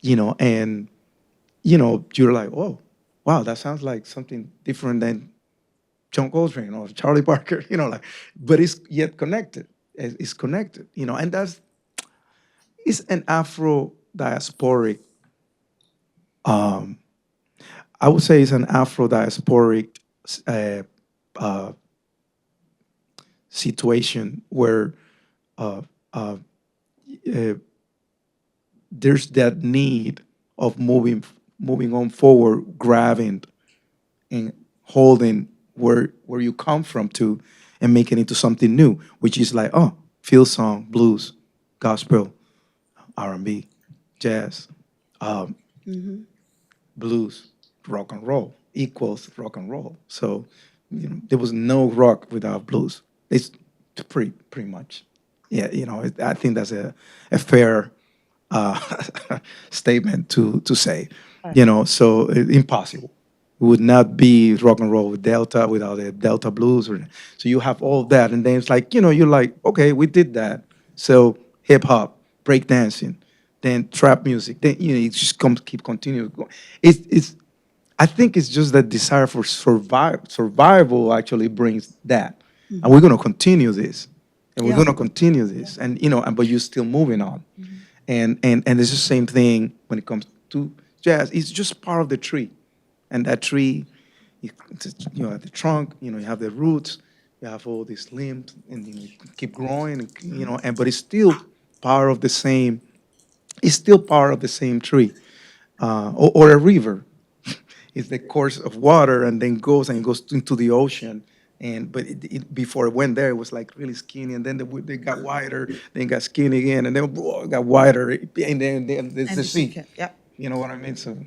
S4: you're like, oh, wow, that sounds like something different than John Coltrane or Charlie Parker, but it's yet connected. is connected, and it's an Afro diasporic. I would say it's an Afro diasporic uh, uh, situation where uh, uh, uh, there's that need of moving on forward, grabbing and holding where you come from to, and making it into something new, which is like, oh, field song, blues, gospel, R&B, jazz, um, blues, rock and roll equals rock and roll. So, there was no rock without blues. It's pretty much, yeah. I think that's a fair uh, statement to say. So impossible. It would not be rock and roll with Delta without the Delta blues. So you have all that, and then it's like, you're like, okay, we did that. So hip hop, break dancing, then trap music. Then it just keep continuing. It's I think it's just that desire for survival actually brings that, and we're gonna continue this, and we're
S3: Yeah.
S4: gonna continue this, and but you're still moving on, and it's the same thing when it comes to jazz. It's just part of the tree, and that tree, have the trunk, you have the roots, you have all these limbs, and you keep growing, and, but it's still part of the same. It's still part of the same tree, or a river. It's the course of water, and then goes into the ocean. But before it went there, it was like really skinny, and then they got wider, then got skinny again, and then it got wider, and then there's
S3: And
S4: the
S3: the
S4: sea.
S3: sea, yeah.
S4: You know what I mean? So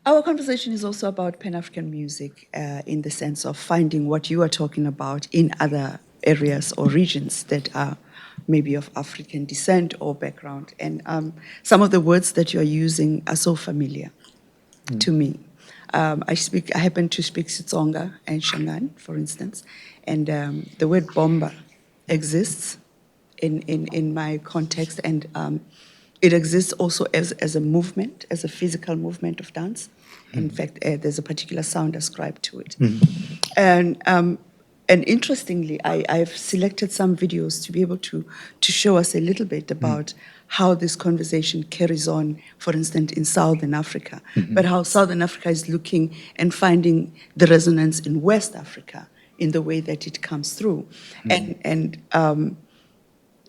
S3: Our conversation is also about Pan-African music in the sense of finding what you are talking about in other areas or regions that are maybe of African descent or background. And some of the words that you're using are so familiar to me. I happen to speak Sitsonga and Shangaan, for instance, and the word bomba exists in my context, and it exists also as a movement, as a physical movement of dance. In fact, there's a particular sound ascribed to it. And interestingly, I've selected some videos to be able to show us a little bit about how this conversation carries on, for instance, in Southern Africa, but how Southern Africa is looking and finding the resonance in West Africa in the way that it comes through.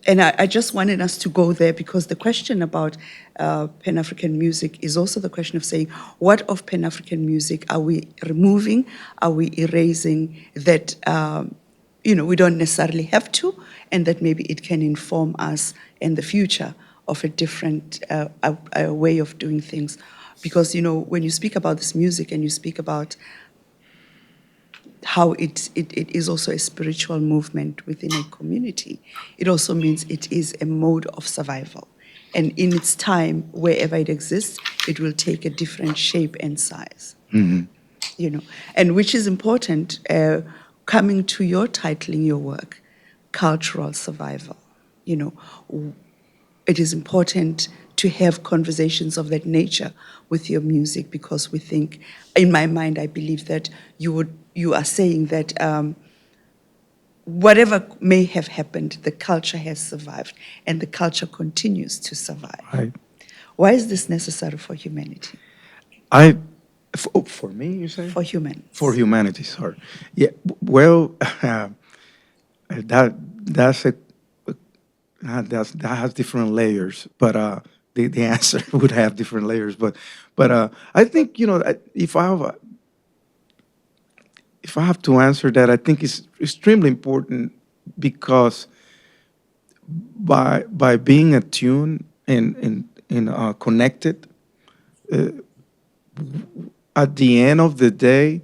S3: And I just wanted us to go there because the question about Pan-African music is also the question of saying, what of Pan-African music are we removing? Are we erasing that, we don't necessarily have to, and that maybe it can inform us in the future of a different a way of doing things? Because, when you speak about this music and you speak about how it is also a spiritual movement within a community, it also means it is a mode of survival. And in its time, wherever it exists, it will take a different shape and size. And which is important, coming to your title in your work, cultural survival. It is important to have conversations of that nature with your music, because we think, in my mind, I believe that you are saying that whatever may have happened, the culture has survived, and the culture continues to survive.
S4: Right.
S3: Why is this necessary for humanity?
S4: For me, you say?
S3: For humans.
S4: For humanity, sorry. Yeah. Well, that's a that has different layers, but the answer would have different layers. But I think if I have to answer that, I think it's extremely important, because by being attuned and connected, at the end of the day,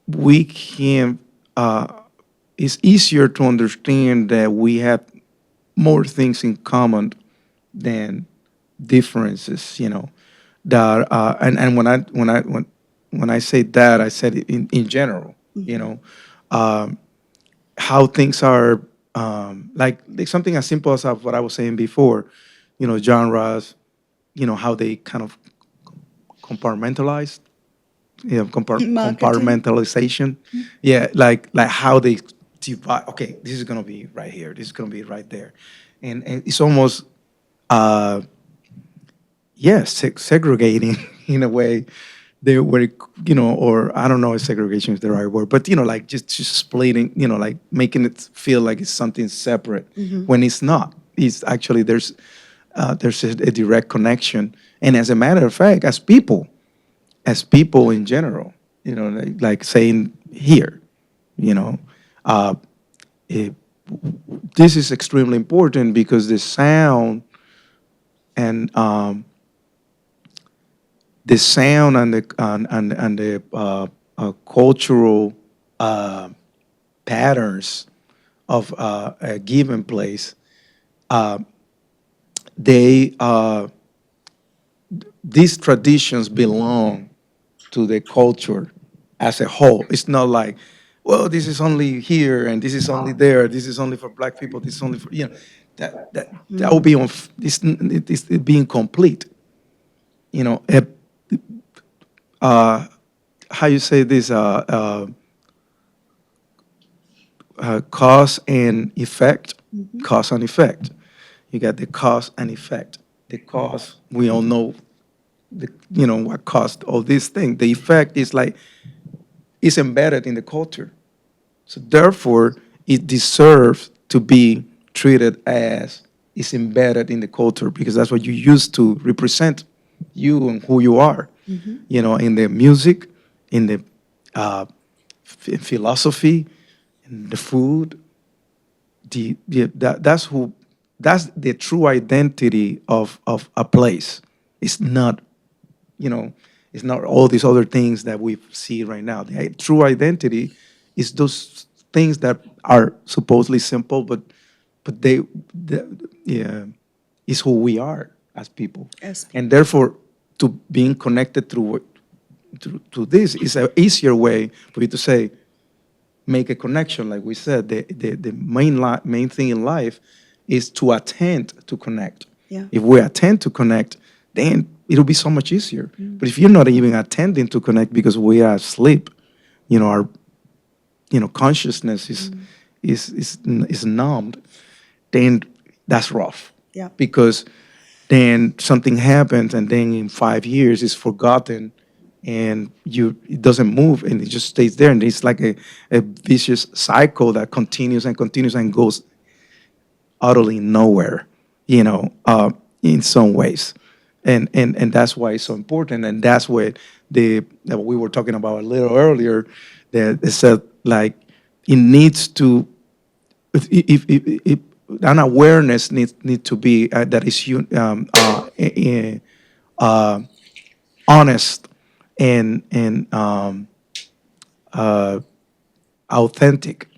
S4: we can. It's easier to understand that we have more things in common than differences. That and when I say that, I said it in general. How things are, like something as simple as what I was saying before. Genres. How they kind of compartmentalized.
S3: Marketing.
S4: Compartmentalization. Yeah, like how they divide. Okay, this is gonna be right here. This is gonna be right there, and it's almost yes, segregating in a way. They were, or I don't know if segregation is the right word, but like just splitting, like making it feel like it's something separate when it's not. It's actually there's a direct connection, and as a matter of fact, as people in general, like saying here, you know, uh, it, this is extremely important because the sound and the cultural patterns of a given place, they these traditions belong to the culture as a whole. It's not like, well, this is only here and this is only there. This is only for black people. This is only for that would be it's being complete. You know, how you say this? Cause and effect. Cause and effect. You got the cause and effect. The cause, we all know what caused all these things. The effect is like, it's embedded in the culture. So therefore, it deserves to be treated as it's embedded in the culture because that's what you use to represent you and who you are. In the music, in the philosophy, in the food. That's the true identity of a place. It's not, it's not all these other things that we see right now. The true identity is those things that are supposedly simple, but yeah, is who we are as people.
S3: As
S4: And therefore, to being connected through this is an easier way for you to say, make a connection. Like we said, the main thing in life is to attend to connect.
S3: Yeah.
S4: If we attend to connect, then it'll be so much easier. But if you're not even attending to connect because we are asleep, our consciousness is numbed, then that's rough.
S3: Yeah.
S4: Because then something happens and then in 5 years it's forgotten and it doesn't move and it just stays there, and it's like a vicious cycle that continues and continues and goes utterly nowhere, in some ways. And that's why it's so important, and that's what that we were talking about a little earlier, that it said like it needs to, if an awareness needs to be that is honest and authentic,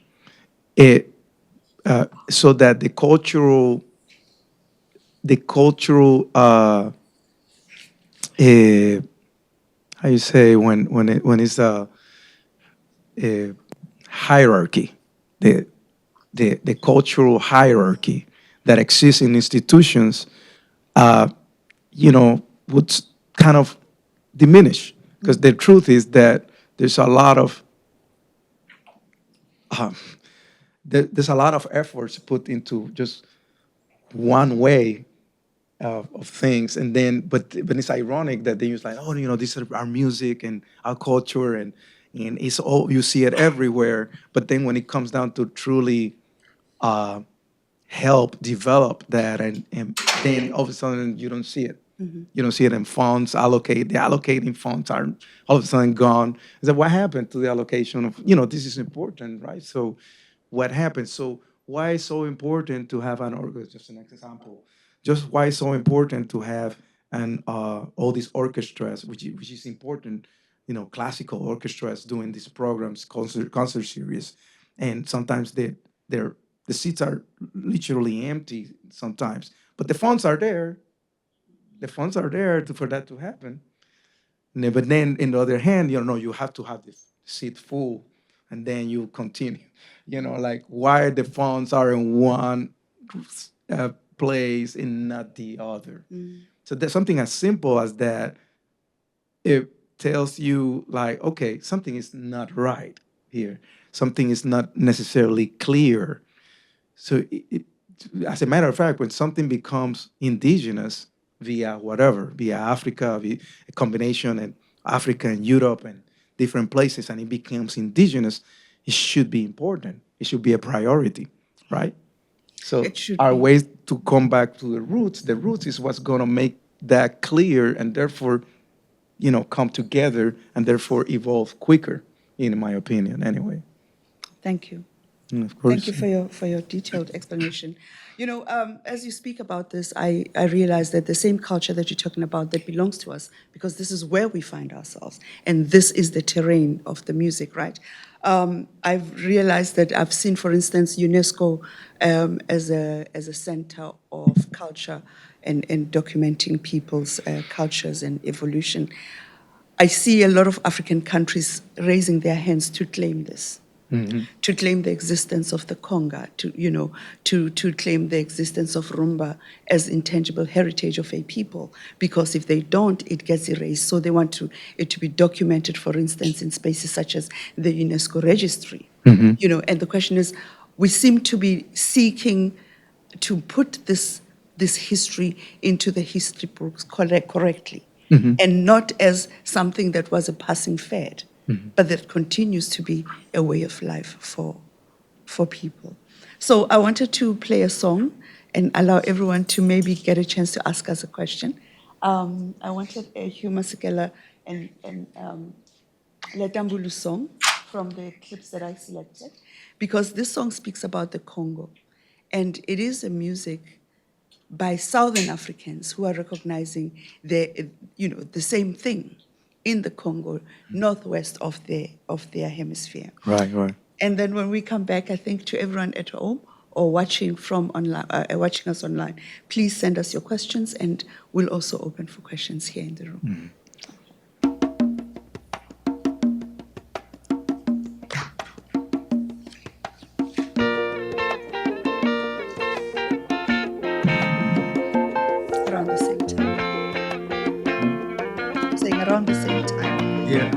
S4: so that the cultural how you say when it's a hierarchy, the cultural hierarchy that exists in institutions, would kind of diminish. Because the truth is that there's a lot of there's a lot of efforts put into just one way of things, and then but it's ironic that they use like, oh, this is our music and our culture, and it's all, you see it everywhere, but then when it comes down to truly help develop that, and then all of a sudden you don't see it. You don't see it in funds. The allocating funds are all of a sudden gone. So what happened to the allocation of, this is important, right? So what happened? So why is so important to have an orchestra? Just an example. Just why is so important to have all these orchestras, which is important, classical orchestras doing these programs, concert series, and sometimes the seats are literally empty sometimes, but the funds are there. The funds are there for that to happen. But then, in the other hand, you have to have the seat full, and then you continue. Like why the funds are in one place and not the other. So there's something as simple as that. It tells you like, okay, something is not right here. something is not necessarily clear. So, as a matter of fact, when something becomes indigenous via whatever, via Africa, via a combination of Africa and Europe and different places, and it becomes indigenous, it should be important. It should be a priority, right? So
S3: It should
S4: our
S3: be.
S4: ways to come back to the roots is what's going to make that clear and therefore, come together and therefore evolve quicker, in my opinion, anyway.
S3: Thank you.
S4: Of course.
S3: Thank you for your detailed explanation. As you speak about this, I realize that the same culture that you're talking about that belongs to us, because this is where we find ourselves, and this is the terrain of the music, right? I've realized that I've seen, for instance, UNESCO as a center of culture and documenting people's cultures and evolution. I see a lot of African countries raising their hands to claim this. To claim the existence of the conga, to claim the existence of rumba as intangible heritage of a people, because if they don't, it gets erased. So they want it to be documented, for instance, in spaces such as the UNESCO registry. And the question is, we seem to be seeking to put this history into the history books correctly, and not as something that was a passing fad. But that continues to be a way of life for people. So I wanted to play a song and allow everyone to maybe get a chance to ask us a question. I wanted a Hugh Masekela and Letambulu song from the clips that I selected, because this song speaks about the Congo. And it is a music by Southern Africans who are recognizing the same thing in the Congo, northwest of their hemisphere.
S4: Right.
S3: And then when we come back, I think to everyone at home or watching from online, watching us online, please send us your questions, and we'll also open for questions here in the room. Around the same time. Saying around the same time.
S4: Yeah.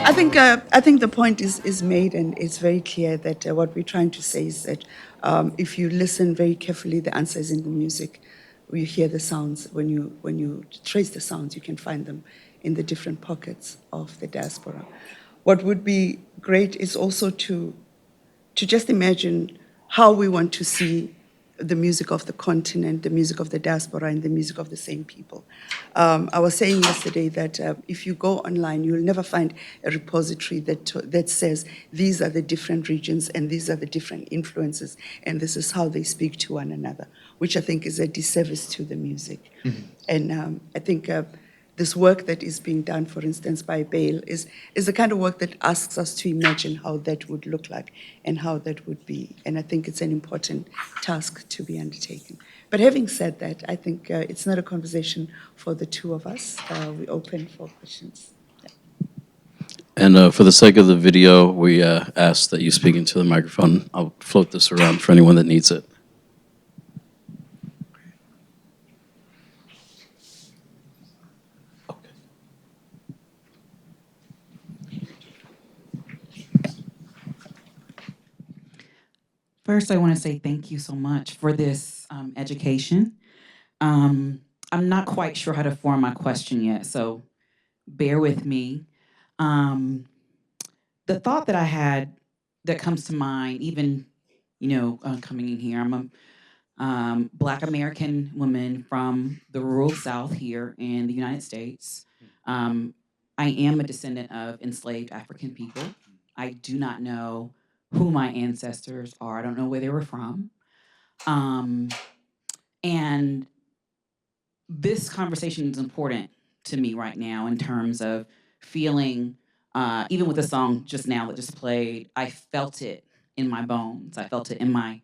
S3: I think the point is made, and it's very clear that what we're trying to say is that if you listen very carefully, the answer is in the music. You hear the sounds. When you trace the sounds, you can find them in the different pockets of the diaspora. What would be great is also to just imagine how we want to see the music of the continent, the music of the diaspora, and the music of the same people. I was saying yesterday that if you go online, you'll never find a repository that says these are the different regions and these are the different influences and this is how they speak to one another, which I think is a disservice to the music. Mm-hmm. And I think this work that is being done, for instance, by Bale, is the kind of work that asks us to imagine how that would look like and how that would be. And I think it's an important task to be undertaken. But having said that, I think it's not a conversation for the two of us. We're open for questions. Yeah.
S7: And for the sake of the video, we ask that you speak into the microphone. I'll float this around for anyone that needs it.
S8: First, I want to say thank you so much for this education. I'm not quite sure how to form my question yet, so bear with me. The thought that I had that comes to mind, even, coming in here, I'm a Black American woman from the rural South here in the United States. I am a descendant of enslaved African people. I do not know who my ancestors are. I don't know where they were from. And this conversation is important to me right now in terms of feeling, even with the song just now that just played, I felt it in my bones. I felt it in my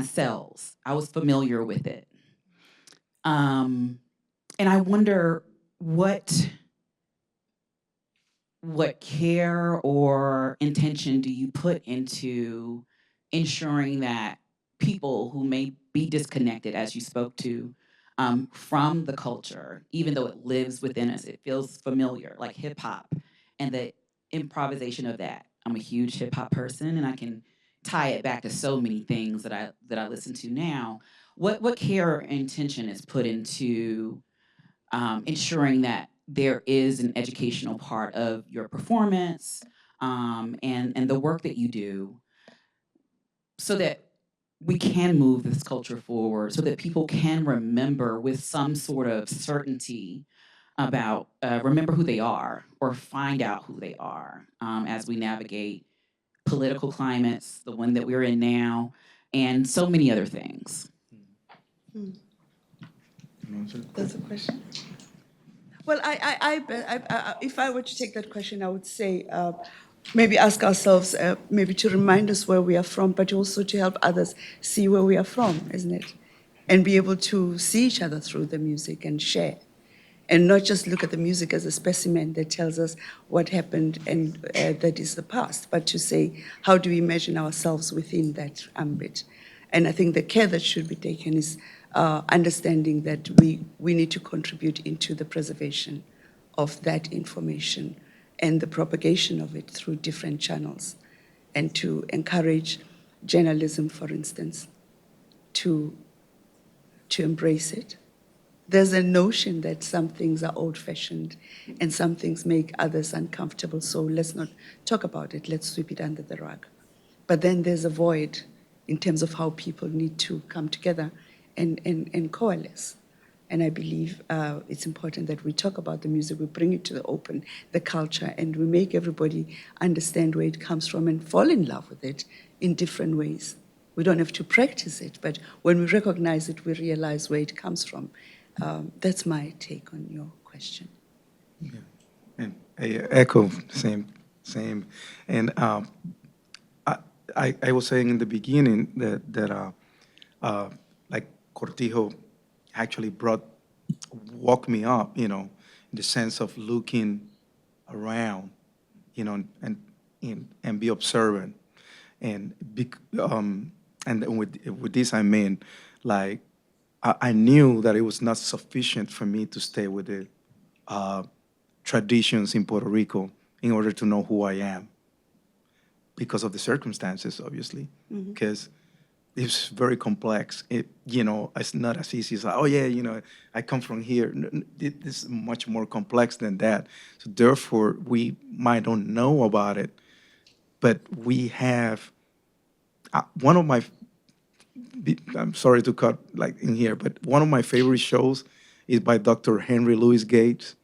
S8: cells. I was familiar with it. And I wonder what care or intention do you put into ensuring that people who may be disconnected, as you spoke to, from the culture, even though it lives within us, it feels familiar, like hip hop and the improvisation of that. I'm a huge hip hop person, and I can tie it back to so many things that I listen to now. What care or intention is put into ensuring that there is an educational part of your performance and the work that you do, so that we can move this culture forward, so that people can remember with some sort of certainty about, remember who they are or find out who they are as we navigate political climates, the one that we're in now, and so many other things.
S3: That's a question. Well, if I were to take that question, I would say maybe ask ourselves, maybe to remind us where we are from, but also to help others see where we are from, isn't it? And be able to see each other through the music and share. And not just look at the music as a specimen that tells us what happened and that is the past, but to say, how do we imagine ourselves within that ambit? And I think the care that should be taken is understanding that we need to contribute into the preservation of that information and the propagation of it through different channels, and to encourage journalism, for instance, to embrace it. There's a notion that some things are old-fashioned and some things make others uncomfortable, so let's not talk about it, let's sweep it under the rug. But then there's a void in terms of how people need to come together and coalesce. And I believe it's important that we talk about the music, we bring it to the open, the culture, and we make everybody understand where it comes from and fall in love with it in different ways. We don't have to practice it, but when we recognize it, we realize where it comes from. That's my take on your question.
S4: Yeah. And I echo same. And I was saying in the beginning that like Cortijo actually woke me up, in the sense of looking around, and be observant. And with this I mean, like, I knew that it was not sufficient for me to stay with the traditions in Puerto Rico in order to know who I am, because of the circumstances, obviously, because it's very complex. It's not as easy as, oh yeah, I come from here. It's much more complex than that. So therefore, we might not know about it, but we have one of my. I'm sorry to cut like in here, but one of my favorite shows is by Dr. Henry Louis Gates.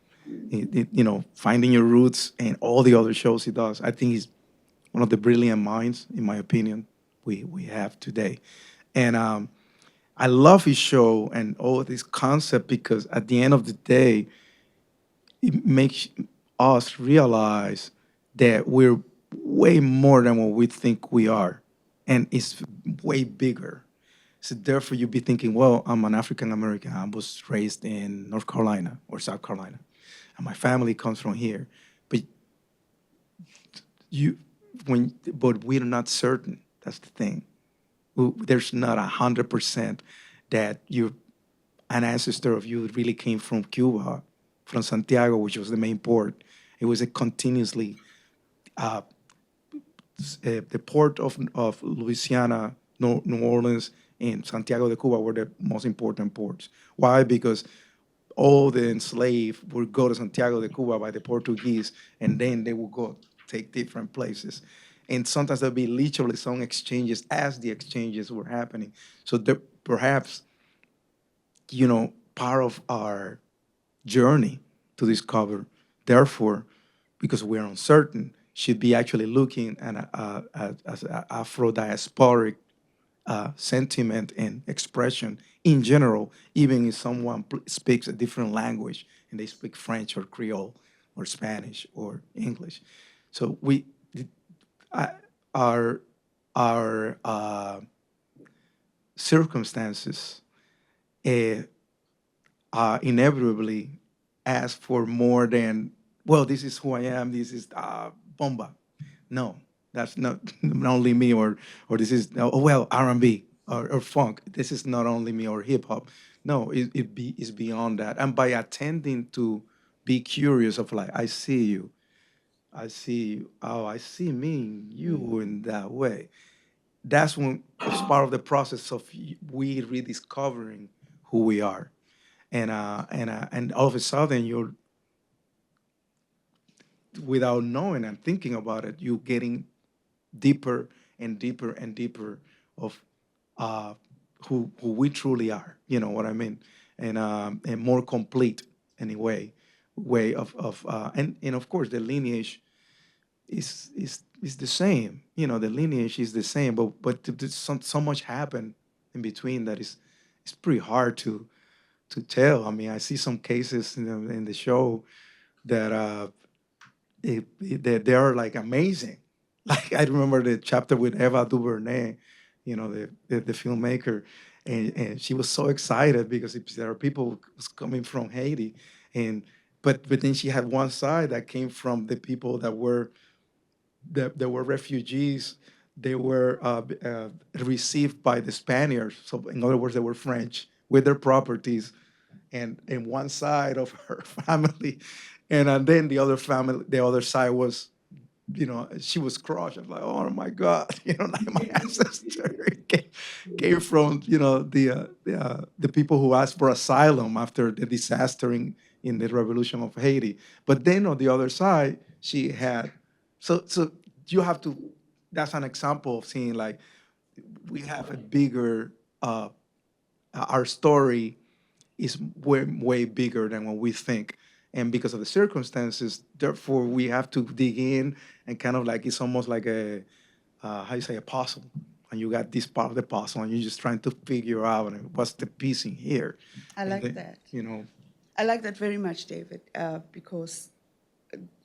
S4: Finding Your Roots and all the other shows he does. I think he's one of the brilliant minds, in my opinion, we have today. And I love his show and all this concept because at the end of the day, it makes us realize that we're way more than what we think we are. And it's way bigger. So therefore, you'd be thinking, well, I'm an African American. I was raised in North Carolina or South Carolina, and my family comes from here. But but we're not certain. That's the thing. There's not 100% that an ancestor of you really came from Cuba, from Santiago, which was the main port. It was a continuously the port of Louisiana, New Orleans, and Santiago de Cuba were the most important ports. Why? Because all the enslaved would go to Santiago de Cuba by the Portuguese, and then they would go take different places. And sometimes there'll be literally some exchanges as the exchanges were happening. So perhaps, part of our journey to discover, therefore, because we're uncertain, should be actually looking at as Afro-diasporic sentiment and expression in general, even if someone speaks a different language and they speak French or Creole or Spanish or English. So our circumstances inevitably ask for more than, well, this is who I am, this is bomba. No, that's not only me, or this is, oh, well, R&B or funk. This is not only me, or hip hop. No, it's beyond that. And by attending to be curious of like, I see you, I see, oh, I see me in you in that way. That's when it's part of the process of we rediscovering who we are. And all of a sudden you're, without knowing and thinking about it, you're getting deeper and deeper and deeper of who we truly are. You know what I mean? And more complete anyway way of and of course the lineage is the same. The lineage is the same, but so much happened in between that it's pretty hard to tell. I mean, I see some cases in the show that they are like amazing. Like I remember the chapter with Eva DuVernay, the filmmaker, and she was so excited because there are people who's coming from Haiti, but then she had one side that came from the people that were refugees. They were received by the Spaniards. So in other words, they were French with their properties, and one side of her family, and then the other side was, she was crushed. I'm like, oh my God, like my ancestor came from, the people who asked for asylum after the disaster in the revolution of Haiti. But then on the other side, she had, so you have to, that's an example of seeing like, we have a bigger, our story is way bigger than what we think. And because of the circumstances, therefore, we have to dig in and kind of like, it's almost like a, how you say, a puzzle. And you got this part of the puzzle, and you're just trying to figure out what's the piece in here.
S3: I like that. I like that very much, David, because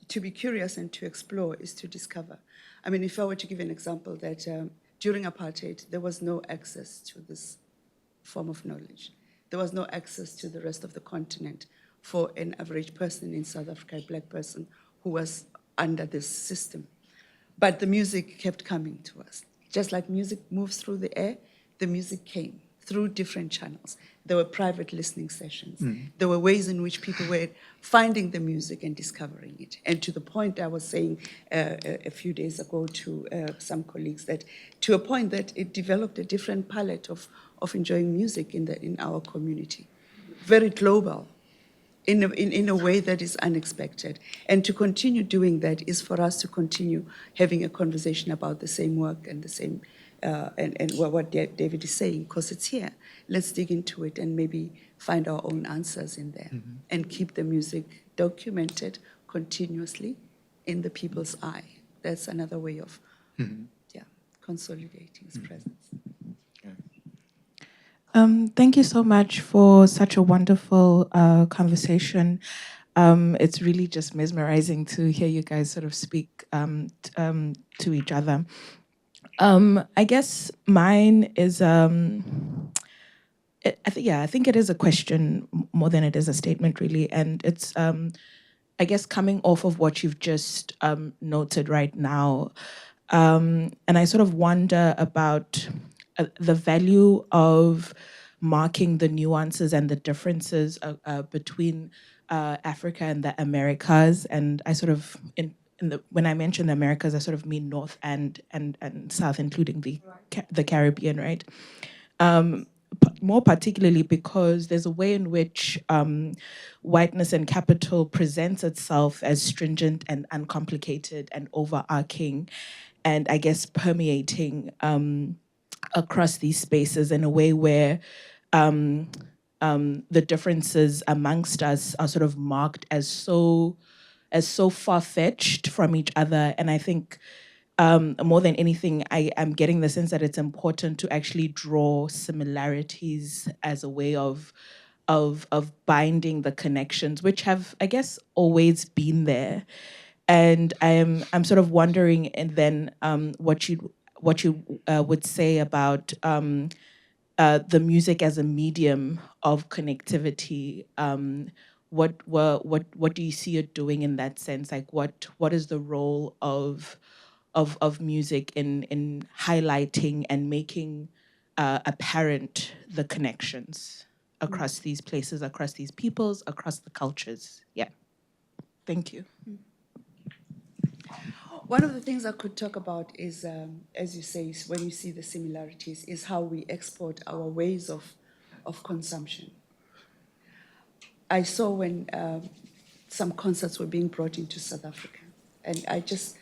S3: to be curious and to explore is to discover. I mean, if I were to give an example that during apartheid, there was no access to this form of knowledge. There was no access to the rest of the continent for an average person in South Africa, a Black person who was under this system. But the music kept coming to us. Just like music moves through the air, the music came through different channels. There were private listening sessions. There were ways in which people were finding the music and discovering it. And to the point I was saying a few days ago to some colleagues, that to a point that it developed a different palette of enjoying music in our community. Very global, in a way that is unexpected. And to continue doing that is for us to continue having a conversation about the same work and the same, and what David is saying, because it's here. Let's dig into it and maybe find our own answers in there and keep the music documented continuously in the people's eye. That's another way of, consolidating its presence.
S9: Thank you so much for such a wonderful conversation. It's really just mesmerizing to hear you guys sort of speak to each other. I guess mine is, I think it is a question more than it is a statement, really. And it's, I guess, coming off of what you've just noted right now. And I sort of wonder about the value of marking the nuances and the differences between Africa and the Americas. And I sort of, when I mention the Americas, I sort of mean North and South, including the Caribbean, right? More particularly because there's a way in which whiteness and capital presents itself as stringent and uncomplicated and overarching, and I guess permeating across these spaces in a way where the differences amongst us are sort of marked as so far-fetched from each other. And I think more than anything, I am getting the sense that it's important to actually draw similarities as a way of binding the connections, which have, I guess, always been there. And I'm sort of wondering, and then what you would say about the music as a medium of connectivity. What do you see it doing in that sense? Like, what is the role of music in highlighting and making apparent the connections across these places, across these peoples, across the cultures? Yeah. Thank you.
S3: One of the things I could talk about is, as you say, when you see the similarities, is how we export our ways of consumption. I saw when some concerts were being brought into South Africa, and I just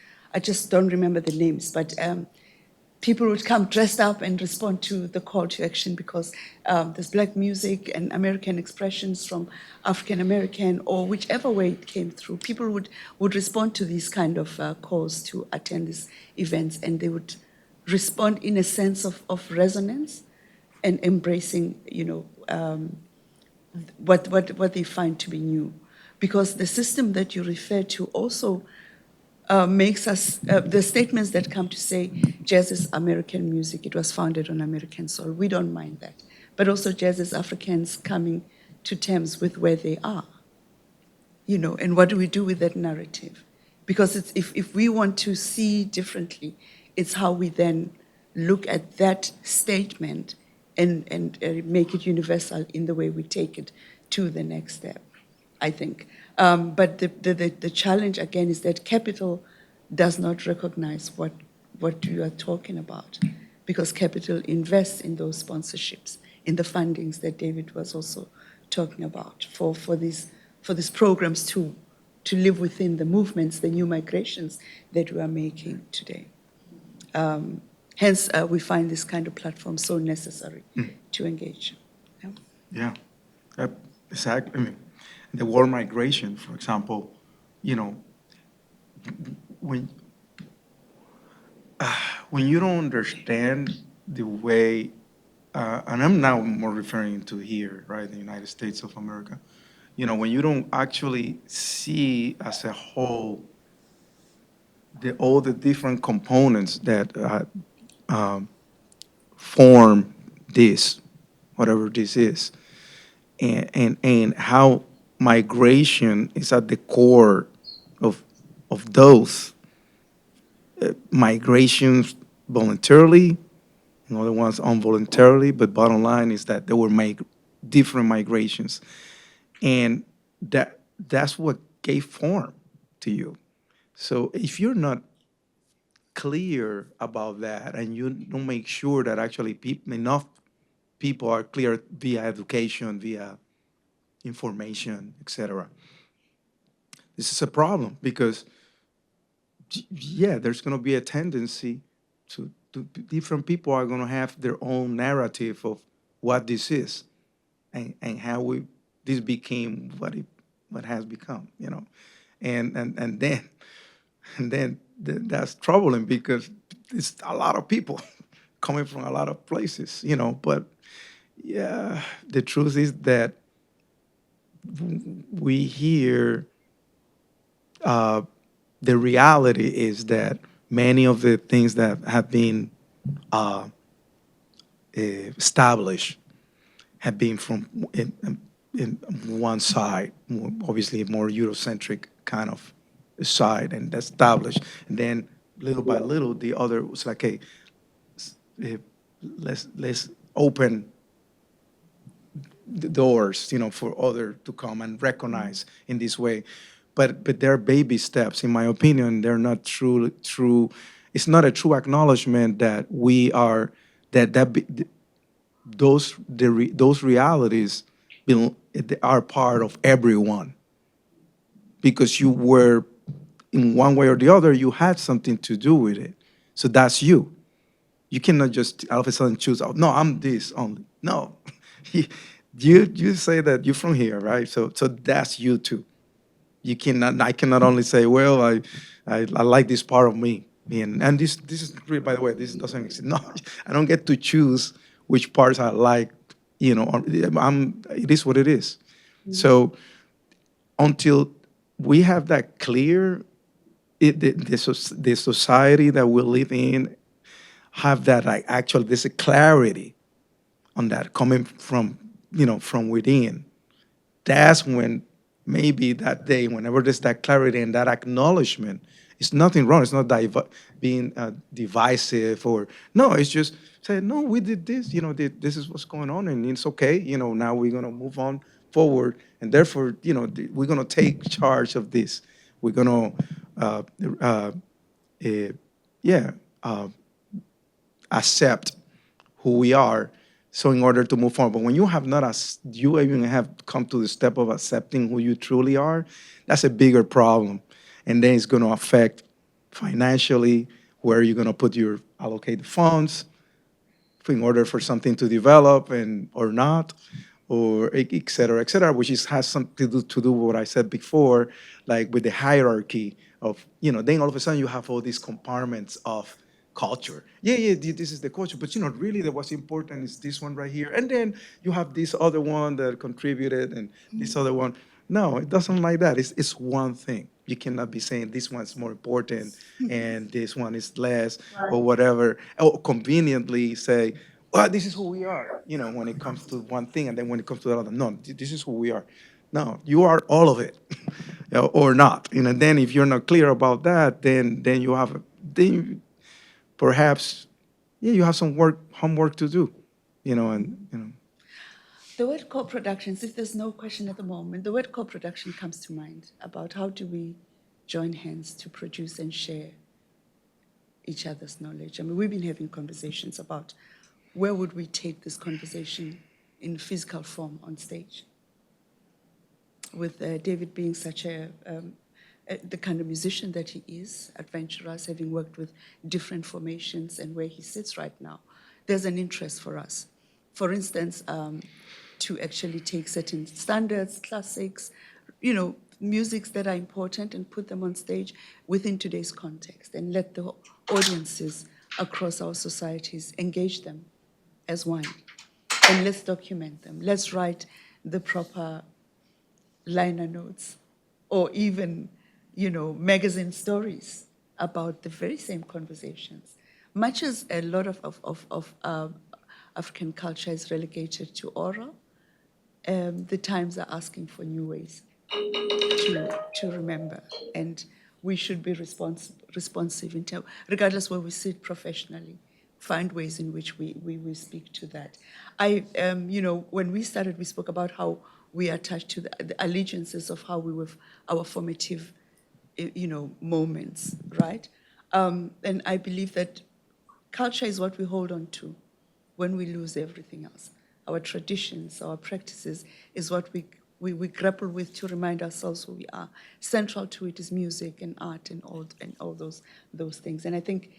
S3: don't remember the names, but people would come dressed up and respond to the call to action because there's Black music and American expressions from African American, or whichever way it came through. People would respond to these kind of calls to attend these events, and they would respond in a sense of resonance and embracing, what they find to be new. Because the system that you refer to also makes us, the statements that come to say jazz is American music, it was founded on American soil, we don't mind that. But also jazz is Africans coming to terms with where they are, and what do we do with that narrative? Because it's, if we want to see differently, it's how we then look at that statement and make it universal in the way we take it to the next step, I think. But the challenge, again, is that capital does not recognize what you are talking about, because capital invests in those sponsorships, in the fundings that David was also talking about for these programs to live within the movements, the new migrations that we are making today. Hence, we find this kind of platform so necessary to engage.
S4: Yeah, exactly. I mean, the word migration, for example, when you don't understand the way, and I'm now more referring to here, right, the United States of America, when you don't actually see as a whole all the different components that form this, whatever this is, and how migration is at the core of those migrations voluntarily and other ones involuntarily, but bottom line is that there were different migrations. And that's what gave form to you. So if you're not clear about that and you don't make sure that actually enough people are clear via education, via information, etc., this is a problem because, yeah, there's going to be a tendency to different people are going to have their own narrative of what this is and how this became what has become, and then that's troubling because it's a lot of people coming from a lot of places, but yeah, the truth is that we hear the reality is that many of the things that have been established have been from in one side, obviously a more Eurocentric kind of side and established. And then little by little, the other was like, hey, let's open the doors, for other to come and recognize in this way. But they're baby steps, in my opinion. They're not true. It's not a true acknowledgement that we are those realities are part of everyone, because you were, in one way or the other, you had something to do with it. So that's you. You cannot just all of a sudden choose, oh, no, I'm this only. No. You say that you're from here, right? So that's you too. I cannot only say, well, I like this part of me. And this is really, by the way, this doesn't exist. No, I don't get to choose which parts I like, it is what it is. Mm-hmm. So until we have that clear, the society that we live in have that, like, actually there's a clarity on that coming from, from within. That's when maybe that day, whenever there's that clarity and that acknowledgement, it's nothing wrong. It's not being divisive or, no, it's just say, no, we did this, this is what's going on and it's okay. Now we're going to move on forward. And therefore, we're going to take charge of this. We're going to, accept who we are. So in order to move forward, but when you have not, you even have come to the step of accepting who you truly are, that's a bigger problem. And then it's going to affect financially where you're going to allocate the funds in order for something to develop or not, or et cetera, which has something to do with what I said before, like with the hierarchy of, then all of a sudden you have all these compartments of culture. Yeah, this is the culture, but really what's important is this one right here. And then you have this other one that contributed and this other one. No, it doesn't like that. It's one thing. You cannot be saying this one's more important and this one is less or whatever, or conveniently say, well, this is who we are, when it comes to one thing, and then when it comes to the other, no, this is who we are. No, you are all of it, or not. And then if you're not clear about that, then perhaps, you have some homework to do, and.
S3: The word co-productions, if there's no question at the moment, the word co-production comes to mind about how do we join hands to produce and share each other's knowledge. I mean, we've been having conversations about where would we take this conversation in physical form on stage. With David being such the kind of musician that he is, adventurous, having worked with different formations and where he sits right now, there's an interest for us. For instance, to actually take certain standards, classics, musics that are important and put them on stage within today's context and let the audiences across our societies engage them as one. And let's document them. Let's write the proper liner notes or even, magazine stories about the very same conversations. Much as a lot of African culture is relegated to oral, the times are asking for new ways to remember, and we should be responsive in terms, regardless where we sit professionally, find ways in which we speak to that. When we started, we spoke about how we are attached to the allegiances of how we were, our formative, moments, right? And I believe that culture is what we hold on to when we lose everything else. Our traditions, our practices is what we grapple with to remind ourselves who we are. Central to it is music and art and all those things. And I think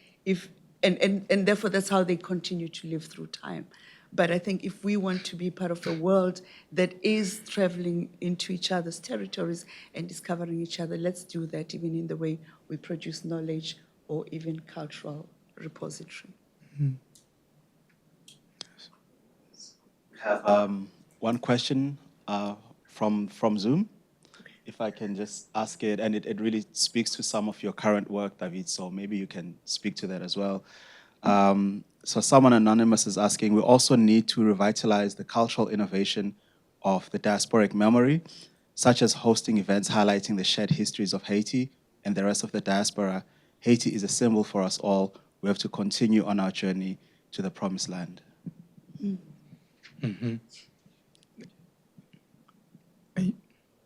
S3: and therefore that's how they continue to live through time. But I think if we want to be part of a world that is traveling into each other's territories and discovering each other, let's do that even in the way we produce knowledge or even cultural repository.
S2: We have one question from Zoom. If I can just ask it, and it really speaks to some of your current work, David, so maybe you can speak to that as well. So someone anonymous is asking, we also need to revitalize the cultural innovation of the diasporic memory, such as hosting events highlighting the shared histories of Haiti and the rest of the diaspora. Haiti is a symbol for us all. We have to continue on our journey to the promised land.
S4: Mm-hmm.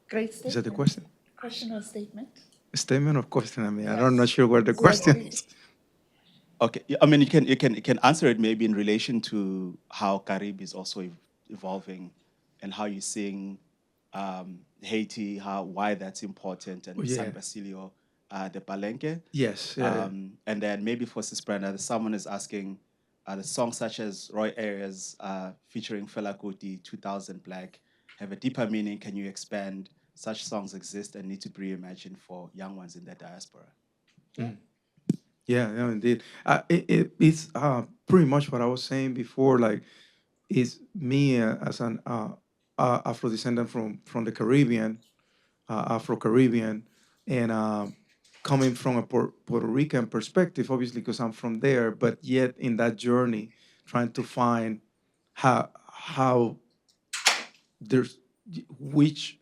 S3: Great statement.
S4: Is that the question?
S3: Question or statement?
S4: A statement or question? I mean,
S3: Yes.
S4: I'm not sure what the question is.
S2: Okay, I mean, you can answer it maybe in relation to how Carib is also evolving and how you're seeing Haiti, why that's important, and San Basilio de Palenque.
S4: Yes.
S2: And then maybe for Sis Brenda, someone is asking, the songs such as Roy Ayers featuring Fela Kuti, 2000 Black, have a deeper meaning. Can you expand? Such songs exist and need to be reimagined for young ones in the diaspora.
S4: Yeah, indeed. It's pretty much what I was saying before. Like, it's me as an Afro descendant from the Caribbean, Afro-Caribbean, and coming from a Puerto Rican perspective, obviously, because I'm from there, but yet in that journey, trying to find how there's which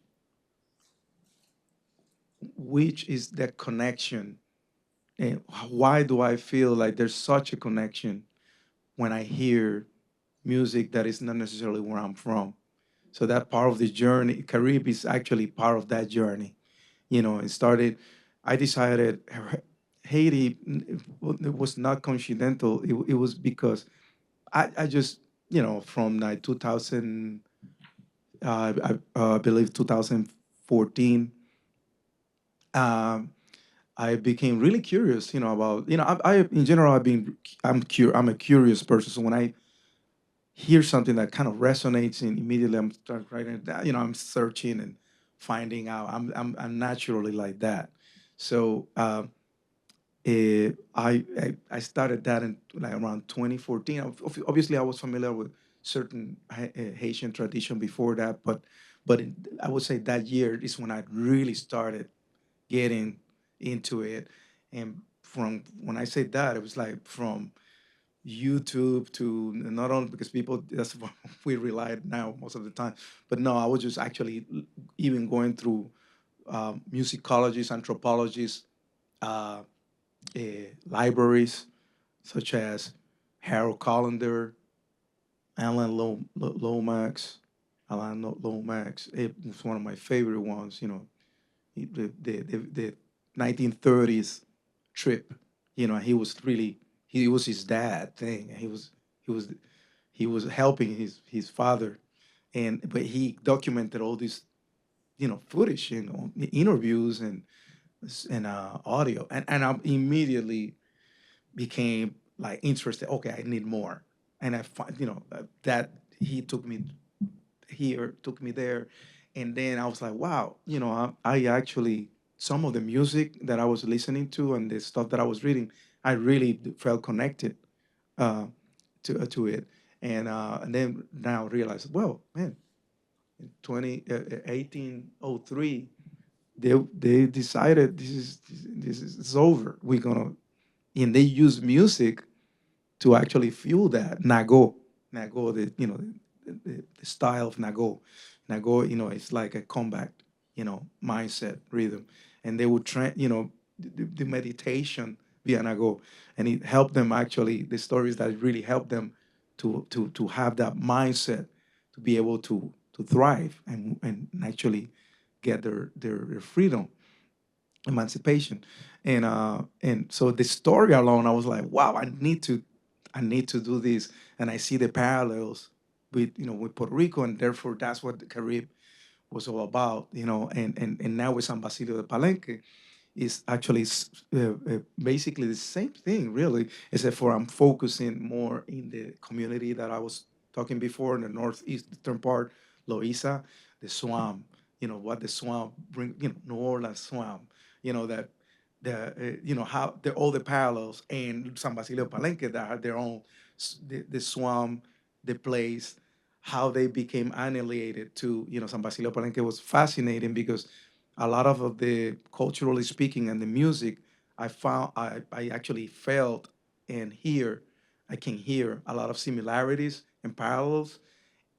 S4: is that connection, and why do I feel like there's such a connection when I hear music that is not necessarily where I'm from. So that part of the journey, Carib is actually part of that journey. It started, I decided Haiti, it was not coincidental. It was because I just, from like 2000, I believe 2014, I became really curious, about, I in general, I'm a curious person. So when I hear something that kind of resonates, and immediately I'm start writing it down, I'm searching and finding out. I'm naturally like that. So I started that in like around 2014. Obviously, I was familiar with certain Haitian tradition before that, but I would say that year is when I really started getting into it. And from when I say that, it was like from YouTube to, not only because people, that's what we rely now most of the time, but no, I was just actually even going through musicologists, anthropologists, libraries such as Harold Collender, Alan Lomax. It was one of my favorite ones. The 1930s trip. He was really, he was his dad thing. And he was helping his father, but he documented all this footage, interviews and audio, and I immediately became like interested. Okay, I need more, and I find that he took me here, took me there, and then I was like, wow, I actually, some of the music that I was listening to and the stuff that I was reading, I really felt connected uh, to it, and then now realize, well, man, in 1803, they decided this is it's over. We're gonna, and they use music to actually fuel that nago, the style of nago, it's like a combat, mindset rhythm, and they would train, the meditation Vianago, and it helped them actually, the stories that really helped them to have that mindset to be able to thrive and actually get their freedom, emancipation. And so the story alone, I was like, wow, I need to do this. And I see the parallels with, with Puerto Rico, and therefore that's what the Caribbean was all about, and now with San Basilio de Palenque, is actually basically the same thing, really, except for I'm focusing more in the community that I was talking before in the northeastern part, Loíza, the swamp, what the swamp bring, New Orleans swamp, that how all the parallels, and San Basilio Palenque that had their own, the swamp, the place, how they became annihilated to, San Basilio Palenque was fascinating because a lot of the culturally speaking and the music, I actually felt and I can hear a lot of similarities and parallels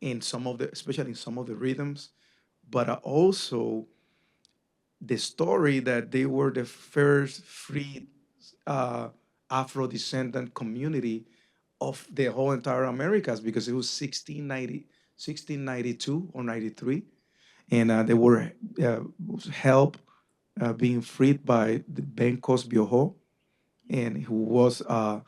S4: in especially in some of the rhythms, but also the story that they were the first free uh, Afro-descendant community of the whole entire Americas, because it was 1692 or 93, and they were helped being freed by the Bencos Bioho, and who was a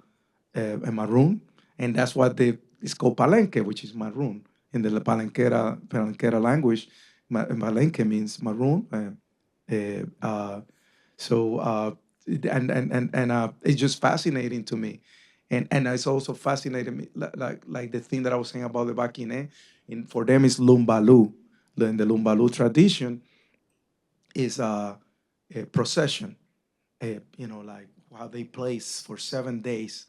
S4: maroon, and that's what it's called Palenque, which is maroon in the Palenquera language. Palenque means maroon. So it's just fascinating to me, and it's also fascinating me like the thing that I was saying about the Bakine, and for them it's Lumbalu. In the Lumbalu tradition is a procession, like how they place for 7 days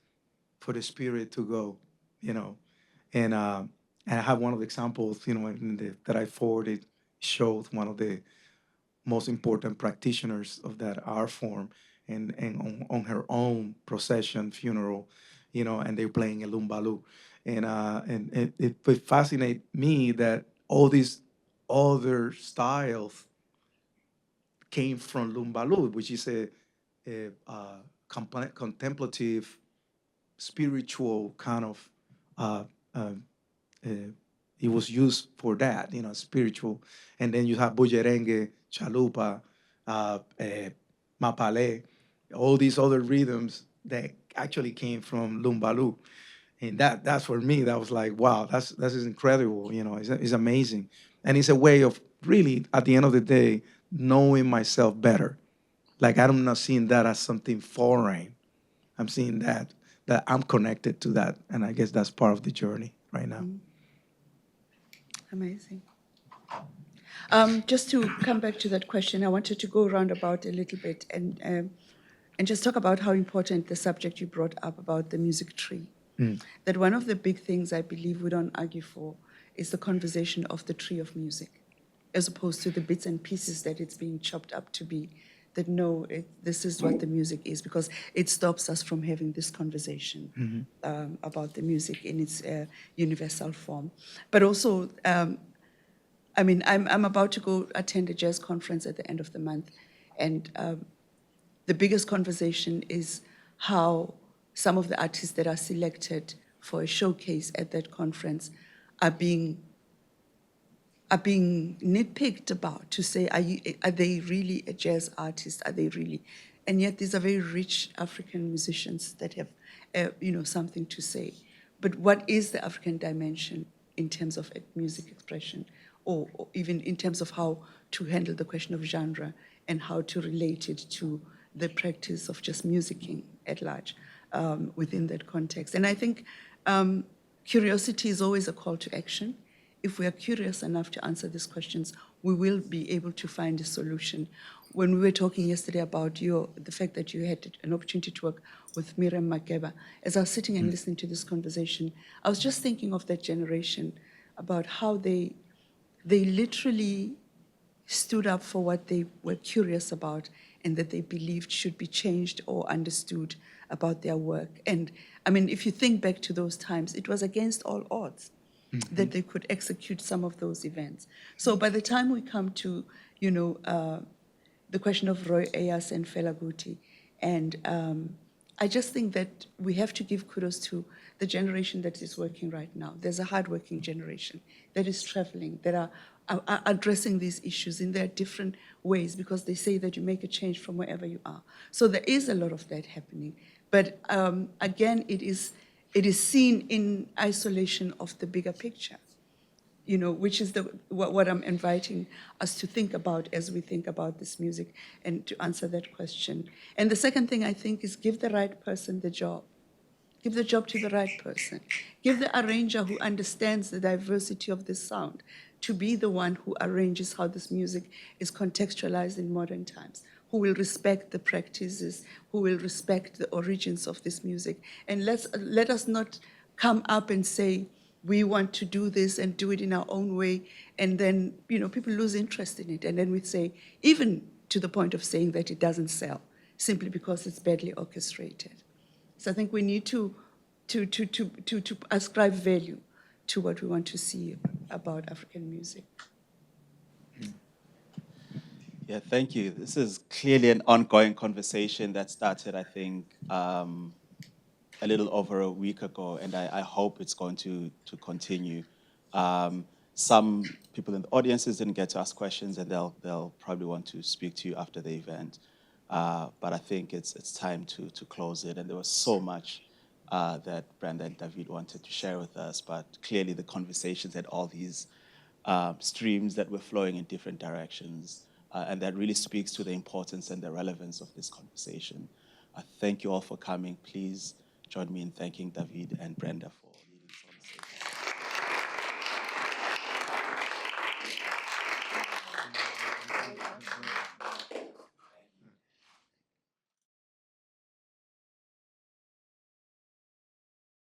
S4: for the spirit to go, you know, and I have one of the examples, that I forwarded, showed one of the most important practitioners of that art form, and on her own procession funeral, and they're playing a lumbalu, and it fascinates me that all these other styles came from lumbalu, which is a contemplative, spiritual kind of uh, uh, uh, it was used for that, spiritual. And then you have bullerengue, chalupa, mapale, all these other rhythms that actually came from lumbalu. And that's for me, that was like, wow, that is incredible, it's amazing. And it's a way of really, at the end of the day, knowing myself better. Like, I'm not seeing that as something foreign. I'm seeing that I'm connected to that. And I guess that's part of the journey right now.
S3: Amazing. Just to come back to that question, I wanted to go around about a little bit and just talk about how important the subject you brought up about the music tree. That one of the big things I believe we don't argue for is the conversation of the tree of music, as opposed to the bits and pieces that it's being chopped up to be. That no, this is what the music is, because it stops us from having this conversation about the music in its universal form. But also, I'm about to go attend a jazz conference at the end of the month, and the biggest conversation is how some of the artists that are selected for a showcase at that conference are being nitpicked about, to say, are they really a jazz artist? Are they really? And yet these are very rich African musicians that have, something to say. But what is the African dimension in terms of music expression, or even in terms of how to handle the question of genre and how to relate it to the practice of just musicking at large within that context? And I think curiosity is always a call to action. If we are curious enough to answer these questions, we will be able to find a solution. When we were talking yesterday about the fact that you had an opportunity to work with Miriam Makeba, as I was sitting and listening to this conversation, I was just thinking of that generation, about how they literally stood up for what they were curious about and that they believed should be changed or understood about their work. And I mean, if you think back to those times, it was against all odds that they could execute some of those events. So by the time we come to, the question of Roy Ayers and Fela Kuti, and I just think that we have to give kudos to the generation that is working right now. There's a hardworking generation that is traveling, that are addressing these issues in their different ways, because they say that you make a change from wherever you are. So there is a lot of that happening. But again, it is seen in isolation of the bigger picture, you know, which is what I'm inviting us to think about as we think about this music and to answer that question. And the second thing I think is give the right person the job. Give the job to the right person. Give the arranger who understands the diversity of this sound to be the one who arranges how this music is contextualized in modern times, who will respect the practices, who will respect the origins of this music. And let us not come up and say, we want to do this and do it in our own way, and then, you know, people lose interest in it. And then we say, even to the point of saying that it doesn't sell, simply because it's badly orchestrated. So I think we need to ascribe value to what we want to see about African music.
S2: Yeah, thank you. This is clearly an ongoing conversation that started, I think, a little over a week ago, and I hope it's going to continue. Some people in the audiences didn't get to ask questions, and they'll probably want to speak to you after the event. But I think it's time to close it, and there was so much that Brenda and David wanted to share with us, but clearly the conversations had all these streams that were flowing in different directions, and that really speaks to the importance and the relevance of this conversation. Thank you all for coming. Please join me in thanking David and Brenda for